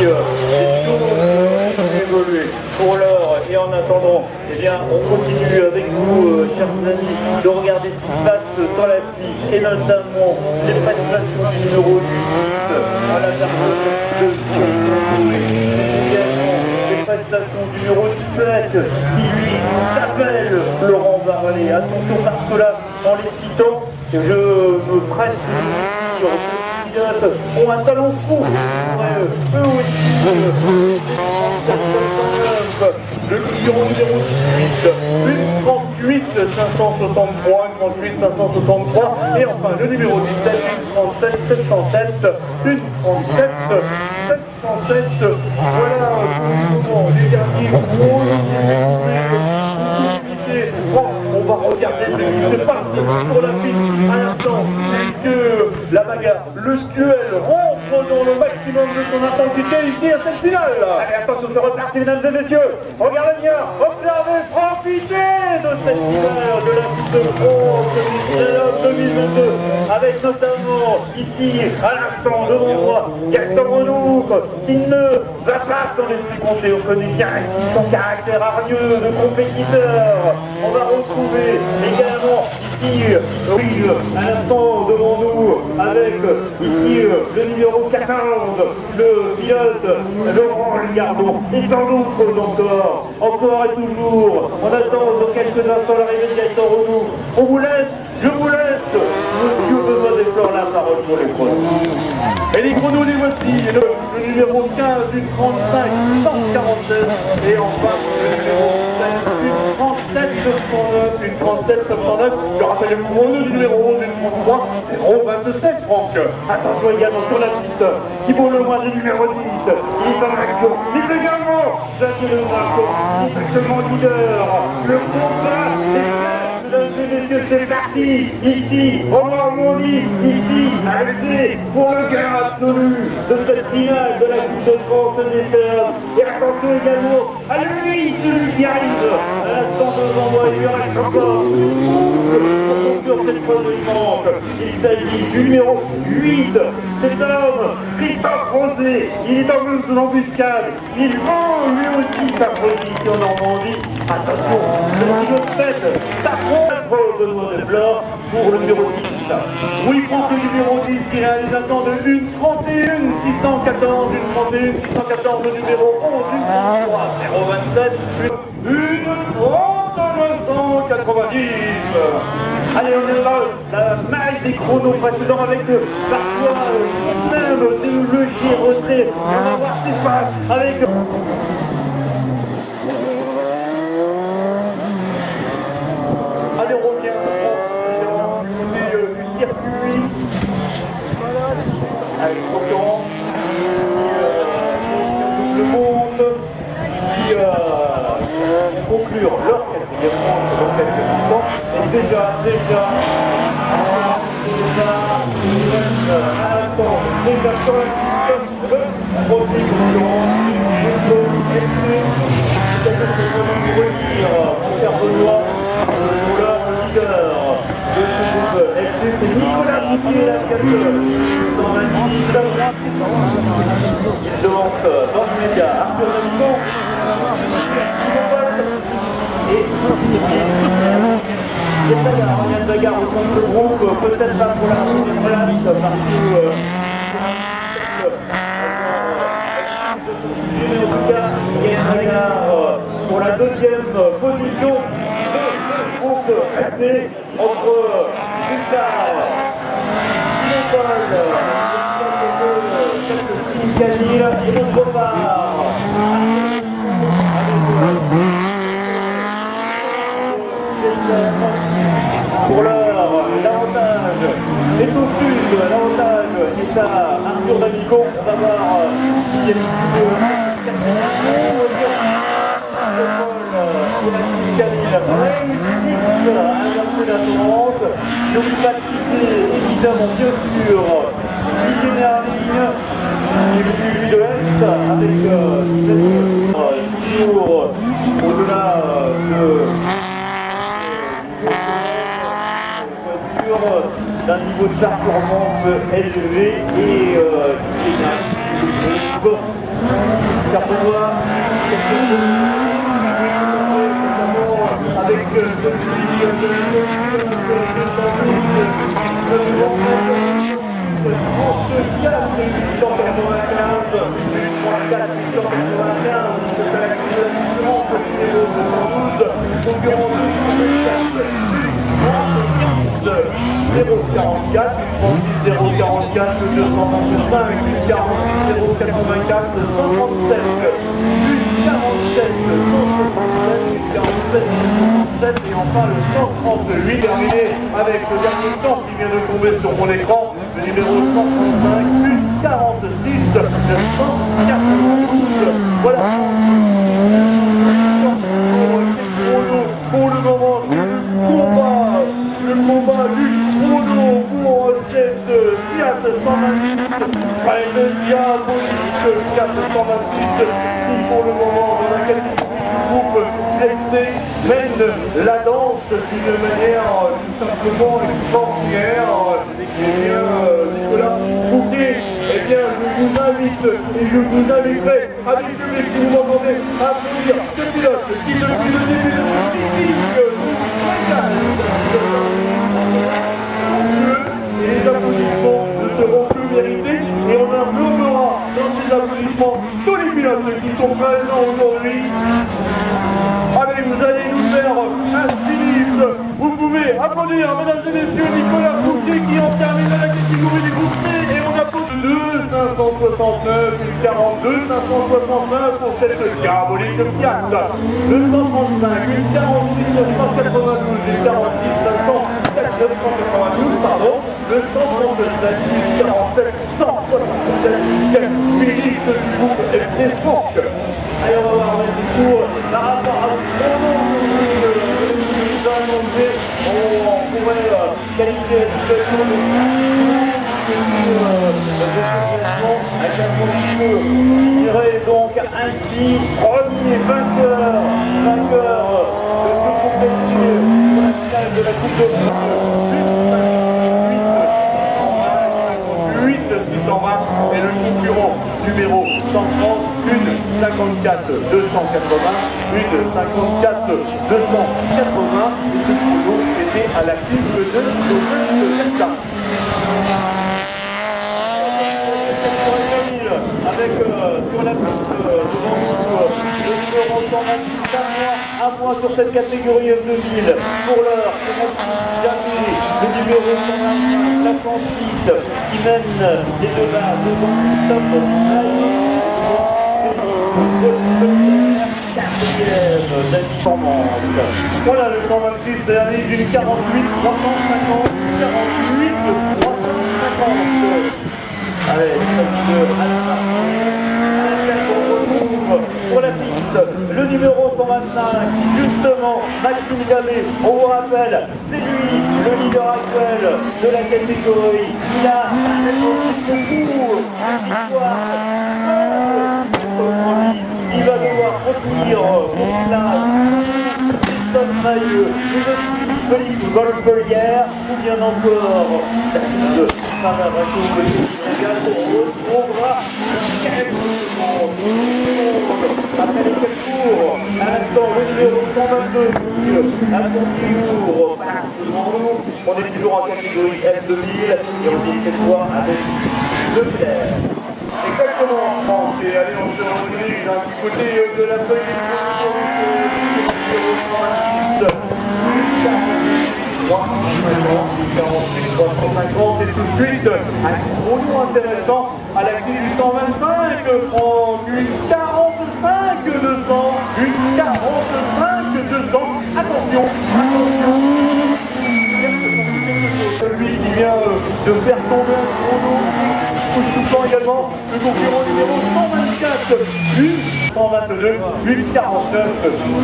les choses évoluer. Pour l'heure et en attendant, eh bien, on continue avec vous, chers amis, de regarder ce qui se passe dans la piste et notamment les prestations du numéro 8 à la personne de les prestations du numéro 17 qui lui s'appelle Laurent Varlet. Attention parce que là, en les citant, je me presse sur les pilotes ont un talent fou. Eux aussi, le numéro 18, une 38 563, une 38 563, et enfin le numéro 17, une 37 707, une 37 707. Voilà pour les derniers gros. On va regarder ce qui se passe pour la piste à l'instant, puisque la bagarre, le duel rentre dans le maximum de son intensité ici à cette finale. Allez, attention, c'est reparti, mesdames et messieurs. Regardez bien, observez, profitez de cette finale de la piste de France 2022, avec notamment ici, à l'instant devant moi, Gaston Renouf, qui ne va pas s'en laisser compter. On connaît bien son caractère hargneux de compétiteur. On va retrouver également ici, à l'instant devant nous, avec ici le numéro 14, le pilote Laurent Ligardon, et tant d'autres encore et toujours. On attend dans quelques instants l'arrivée de Gaston Renouf. On vous laisse, je vous laisse, monsieur Benoît Desfleurs, la parole pour les chronos. Et les chronos, les voici, le numéro 15, une 35, 147, et enfin le numéro 7, une 37, 909, une 37, 909, je rappelle le numéro 11, une 33, 027, Franck. Attention également sur la piste, Thibault Lemoine, le numéro 10, il est en action, il est également Jacques Lemoine, il est actuellement leader, le combat est mesdames et messieurs, c'est parti, ici, au Normandie, ici, à l'essai, pour le gain absolu de cette finale de la Coupe de France des Terres. Et attention également à lui, celui qui arrive à l'instant devant moi, il y aura encore pour conclure cette fois de manque. Il s'agit du numéro 8, cet homme, Christophe Rosé, il est en embuscade, il vend lui aussi sa position en Normandie. Attention, le fait s'affronte Benoît Desfleurs pour le numéro 10. Oui, France, le numéro 10 qui réalise un temps de 1:31 614, 1:31 614, le numéro 11, 1:33 027, une 39 190. Allez, on est là, la maille des chronos précédents avec parfois même le léger retrait. On va voir ce qui se passe avec... Allez, on revient du côté du circuit. Avec concurrence qui le monde qui vont conclure leur quatrième manche dans quelques instants. Et déjà, à l'instant, déjà sur la piste, le premier concurrent, peut-être que je peux vous redire, mon cher Benoît, leur leader de ce groupe FC, c'est Nicolas Boutier, la 4 126. Il devance dans l'immédiat Arthur Damico, et il y a une bagarre au centre de groupe, peut-être pas pour la première place, parce que en tout cas, il y a une bagarre pour la deuxième position de groupe FC entre Lucas, Camille et d'autre part pour l'heure, l'avantage est au sud, l'avantage est à Arthur Damico. On va voir qui est le n'oublie pas de citer évidemment bien sûr Visionnaire Ligne et lui de l'Est avec toujours au-delà de voitures d'un niveau de performance élevé et avec et enfin le 138 terminé avec le dernier temps qui vient de tomber sur mon écran, le numéro 135 plus 46 de 192. Voilà pour le moment le combat du chrono pour cette Fiat 128 avec le diabolique Fiat 128 qui pour le moment dans la catégorie groupe FC mène la danse d'une manière tout simplement extraordinaire. Et bien, Nicolas Fouquet, eh bien, je vous invite et je vous inviterai avec le public qui vous m'entendez à applaudir ce pilote qui depuis le début de ce cycle et les applaudissements ne seront plus mérités et on implorera dans ces applaudissements tous les pilotes qui sont présents aujourd'hui. Allez, vous allez nous faire un Philippe. Vous pouvez applaudir, mesdames et messieurs, Nicolas Fouquet qui en termine la catégorie des groupes C et on applaudit 569, 42, 569 pour cette diabolique Fiat. 235, 46, 992, 46, 992, pardon, 237, 47, 167, Philippe du groupe FC Fourc. Allez, on va voir du coup par rapport à ce chrono que nous a annoncé, on pourrait qualifier la situation de avec un conducteur qui irait donc ainsi premier vainqueur de ce compétition pour la finale de la Coupe de France. 820 et le concurrent numéro 130, 54 280, 54 280 et ce chrono était à la cible de Delta. Avec sur la piste devant nous le numéro 126 à moi sur cette catégorie F2000. Pour l'heure, c'est jamais le numéro 125, la 106 qui mène les deux là devant Christophe voilà le 126 dernier d'une 48 350 48 350. Allez, on retrouve pour la piste le numéro 125, justement Maxime Gabé, on vous rappelle, c'est lui le leader actuel de la catégorie. Il a il va devoir retenir pour cela Christophe Mailleux, Philippe Golfelière, ou bien encore la piste de Savarato de Sénégal, on retrouvera quelques secondes. Après les 4 tours, à l'instant, le numéro 122, à son tour, on est toujours en catégorie F2000 et on dit cette fois avec le Claire. Exactement, et allez, on se redirige d'un côté de la feuille du numéro 126, 350 et tout de suite un gros nom intéressant à la clé du 125 prend une 45 200, une 45 200, attention, celui qui vient de faire tomber un chrono soufflant également le concurrent numéro 124, 122, 849,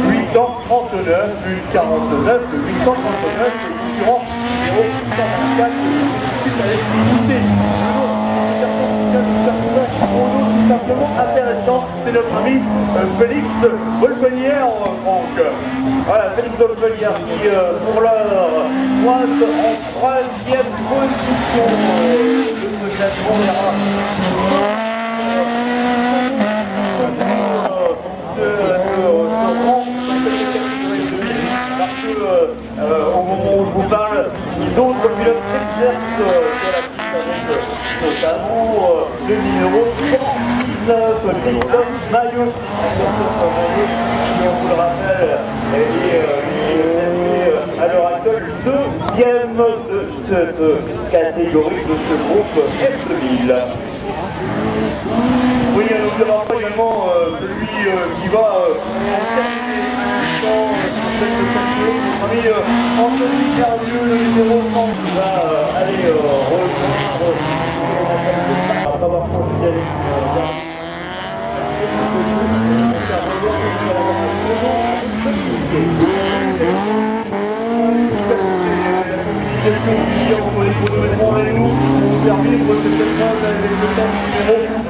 839, 849, 839, le concurrent numéro 124, simplement intéressant, c'est notre ami Félix Wolfenière, Franck. Voilà, Félix Wolfenière qui, pour l'heure, pointe en troisième position de ce classement. Au moment où je vous parle, d'autres pilotes s'exercent sur la piste avec notamment le numéro 119, Christophe Maillot. Qui, on vous le rappelle, est à l'heure actuelle deuxième de cette catégorie, de ce groupe F2000. Oui, nous avons également celui qui va Anthony Carlieu, le numéro 100, qui va aller rejoindre après avoir profité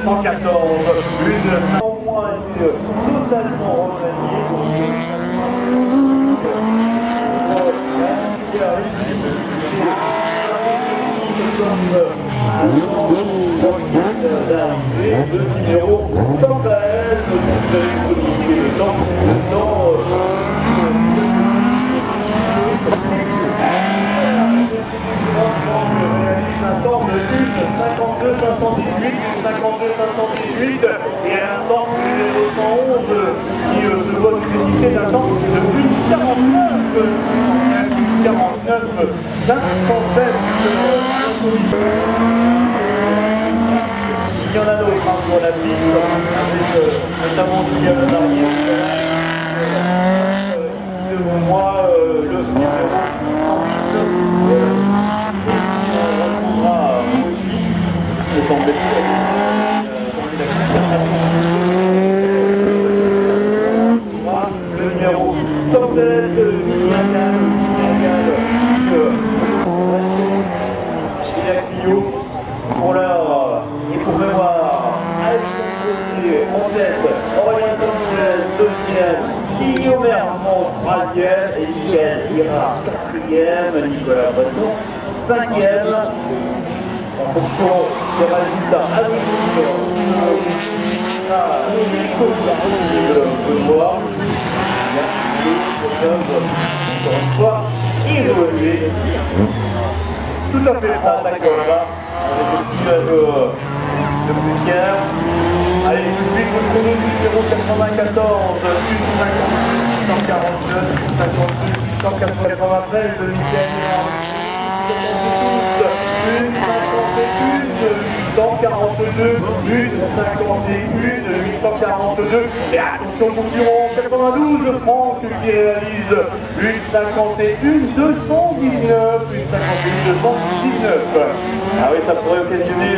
en 14, une en moins totalement remaniée. Le numéro quant à elle, vous avez communiqué le temps un temps de 52 518, 52 518 et un temps numéro 111 qui se voit bénéficier d'un temps de plus 49 507. Il y en a d'autres sur la piste, avec notamment Guillaume Marier, devant moi le numéro 108. Le numéro 107 de pour l'heure et pour mémoire, en tête, Aurélien Thompson, deuxième, Guillaume Hermont, troisième, et Michael Girard, quatrième, Nicolas Breton, cinquième. En fonction des résultats à venir, de voir encore une fois évoluer. Tout à fait ça, d'accord là, avec le petit de Poussière. Allez, tout de suite, le chrono du 094, 142, 193 de Michael Girard. 842, 842, et attention concurrent, 92, Franck qui réalise 851, 219, 851, 219. Ah oui, ça pourrait occasionner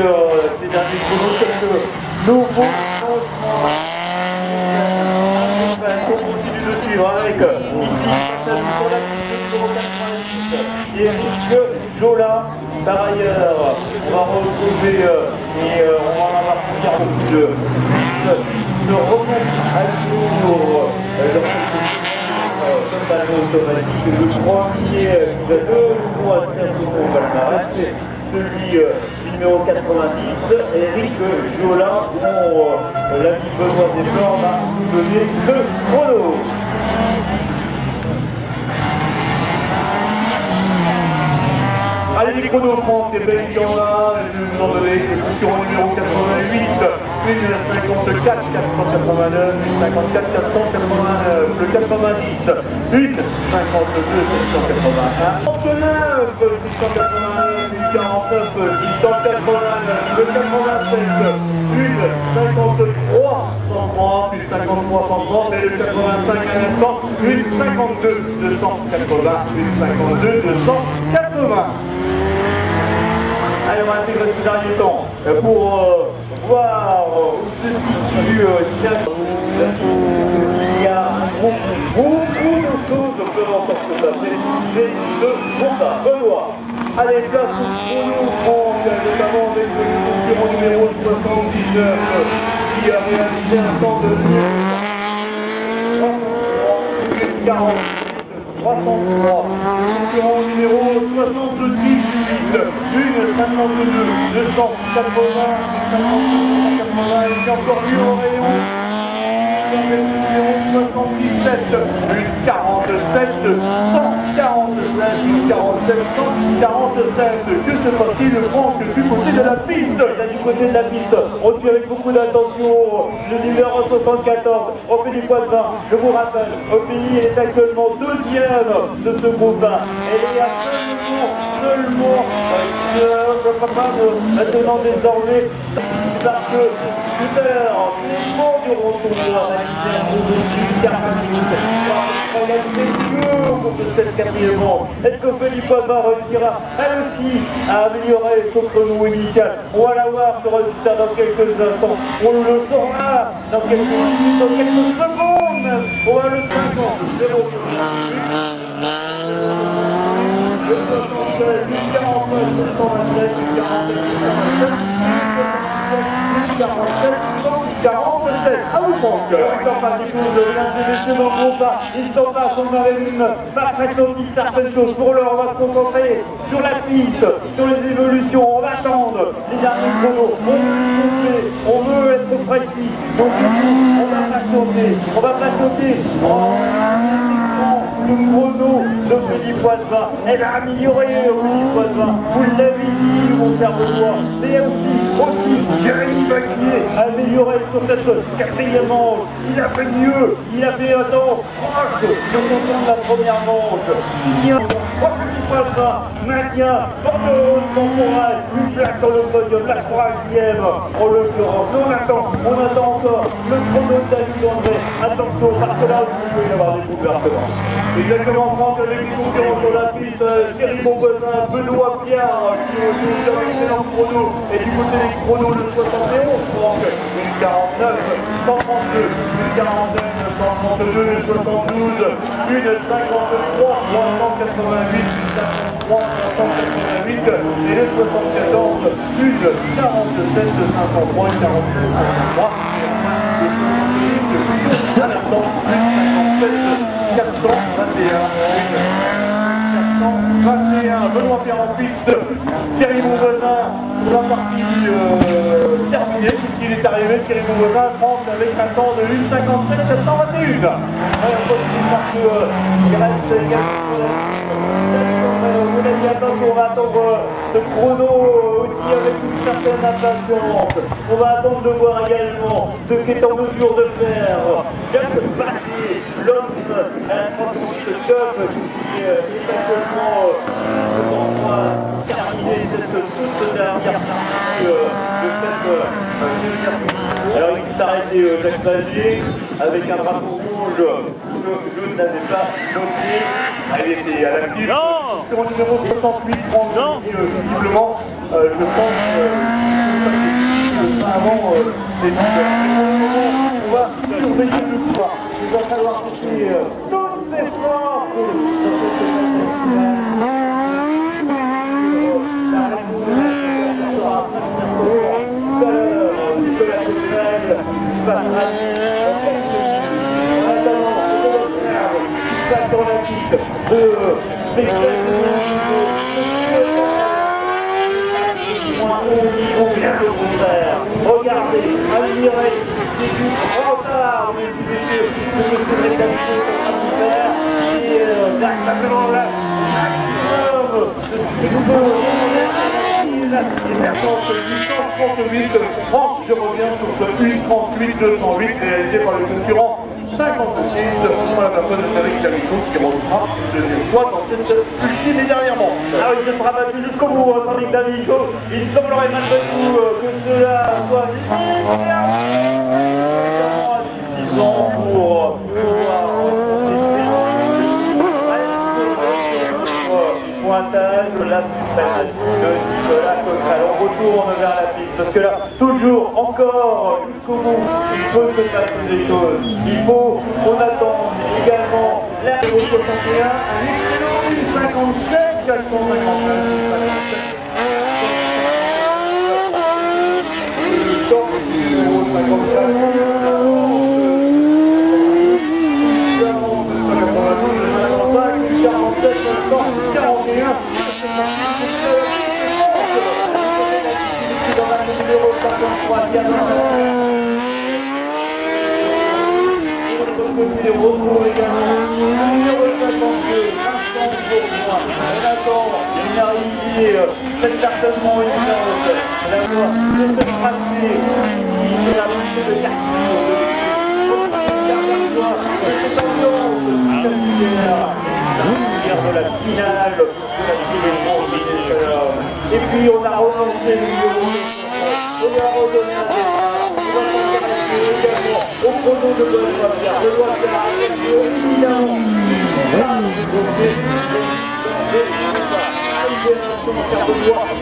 ces derniers chronos quelques nouveaux changements. On continue de suivre avec ici, sur la piste numéro 86, Eric Jola. Par ailleurs, on va retrouver et on va en avoir pour faire de remettre à jour le panneau automatique. Le premier qui a 2 fois 15 secondes palmarès, c'est celui du numéro 90, Eric Jola, dont l'ami Benoît Desforts va donner le chrono. Allez, les chronos France, les belles qui en a, je vais vous en donner le concurrent numéro 88, 54 489, 54 489, le 90, 1 52 781, 39 689, 49 689, le 87, 53 103, plus 53 130, et le 85 à l'instant, 52 280, 52 280. Allez, on va intégrer ces derniers temps pour voir où se situe il y a beaucoup de choses qui peuvent encore se passer. C'est de combat. Benoît. Allez, place pour nous, Franck, notamment avec le concurrent numéro 79. qui a réalisé un temps de 40. 303, concurrent numéro 70, une 52, 280, 280 et encore mieux au rayon. Numéro 77, une 47, 147, 47, 147. Que se passe-t-il, Franck, du côté de la piste? Là, du côté de la piste, on suit avec beaucoup d'attention le numéro 74, au pays du Poitvin. Je vous rappelle, au pays, elle est actuellement deuxième de ce groupe 1. Elle est à seulement maintenant désormais, parce que super, vivement du retour à la pour cette quatrième manche. Est-ce que Philippe Poitvin réussira elle aussi à améliorer son chrono initial? On va la voir ce résultat dans quelques instants. On le saura dans quelques minutes, dans quelques secondes même. On va le 50, 0. Le 76, le 49, le 127, le 47, le 47, 147. À vous, Franck. Ils sont pas du tout de l'intéressé dans le groupe. Ils sont pas sur Marine. Pas très aussi certaines choses. Pour l'heure, on va se concentrer sur la piste, sur les évolutions. On va attendre les derniers chronos. On veut être précis. Donc, on va patienter. On va patienter. Le chrono de Philippe Poitvin. Elle a amélioré Philippe Poitvin. Vous l'avez dit, mon cher Benoît. Mais aussi, Jérémy Baquier a amélioré sur cette quatrième manche. Il a fait mieux. Il a fait un temps proche de son temps de la première manche. Philippe Poitvin maintient dans son rêve une place sur le podium, la troisième en l'occurrence. On attend encore le chrono de David André. Attention, parce que là aussi, il peut y avoir des bouleversements. Exactement, Franck, les concurrents sur la piste, Thierry Beaubesin, Benoît Pierre, qui ont fait un excellent chrono, et du côté des chronos, le 71, Franck, une 49, 132, une 49, 132, une 72, une 53, 388, une 53, 388, et le 74, une 47, 503, une 47, 503, et à l'instant, une 57, 421, Benoît Pierre en piste, Thierry Beaubesin pour la partie terminée, puisqu'il est arrivé, Thierry Beaubesin, France avec un temps de 1,57 721. On va attendre ce chrono aussi avec une certaine impatience. On va attendre de voir également ce qu'est en mesure de faire Jacques Bassier, l'homme à la transmission club qui est actuellement devant terminer cette toute dernière partie de cette alors il s'est arrêté Jacques Bassier avec un drapeau rouge que je n'avais pas noté. Elle était à la piste. Sur le numéro 68, visiblement, je pense que avant c'est on va surveiller le soir. Il va falloir chercher tous ces forces dans regardez, admirez, c'est du retard, messieurs, de ce que les qualités sont en train de faire, et exactement là, maximum de ce que nous voulons. Et maintenant, ce 838, France, je reviens sur ce 838 208 réalisé par le concurrent 56. Voilà, la bonne avec la Rico qui remontera une deuxième fois dans cette ultime et dernière manche. Ah oui, je serai battu jusqu'au bout, tandis que David Rico, il semblerait malgré tout que cela soit suffisant pour pouvoir pointage, la suspension de Nicolas Coquerel. On retourne vers la piste, parce que là, toujours, encore, jusqu'au bout, il faut se passer des choses. Il faut qu'on attende également la 61, un excellent 57, 459, le temps du numéro 54. 51. Dans la numéro 53, de retour également, le numéro 52, Vincent Bourgoin, Nathan, il arrive très certainement évidente, la voie de se tracer, qui fait la montée de Carrefour, cette ambiance spectaculaire, de la finale de la Fédération. Et puis on a relancé le numéro, on a redonné un départ, on va s'en faire également au chrono de Benoît. Je dois faire attention, évidemment,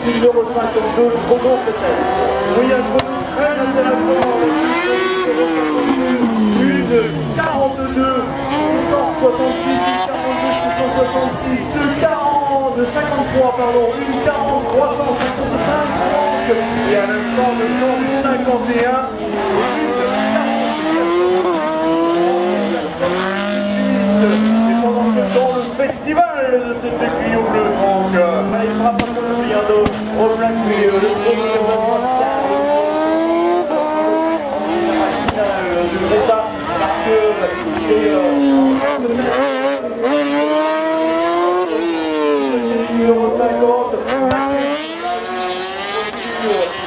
numéro 52, le chrono peut-être. Oui, un chrono très intéressant. Une 42, 666, 42, 666, 40, 53, pardon, une 40, 355, et à l'instant le temps du 51, et pendant ce temps, le festival de cet aiguillon bleu, donc, il sera pas comme le Biardo, au Blackby, le du Greta, parce que numéro 50,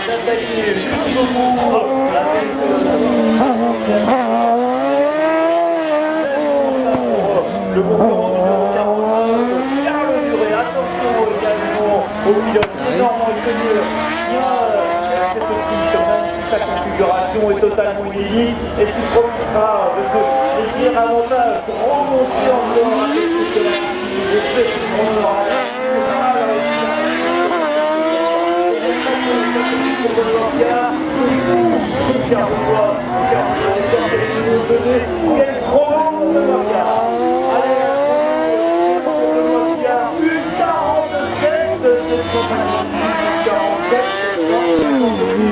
d'attaquer jusqu'au bout le concurrent numéro 49, Carl Duré, attention également au pilote énormément connu, cette piste, même si sa configuration est totalement inédite, et qui profitera de ce légers avantage pour remonter encore un peu plus de la piste, et c'est ce qu'on aura quel chrono de Nokia. Allez, une 47 de cette compagnie, 47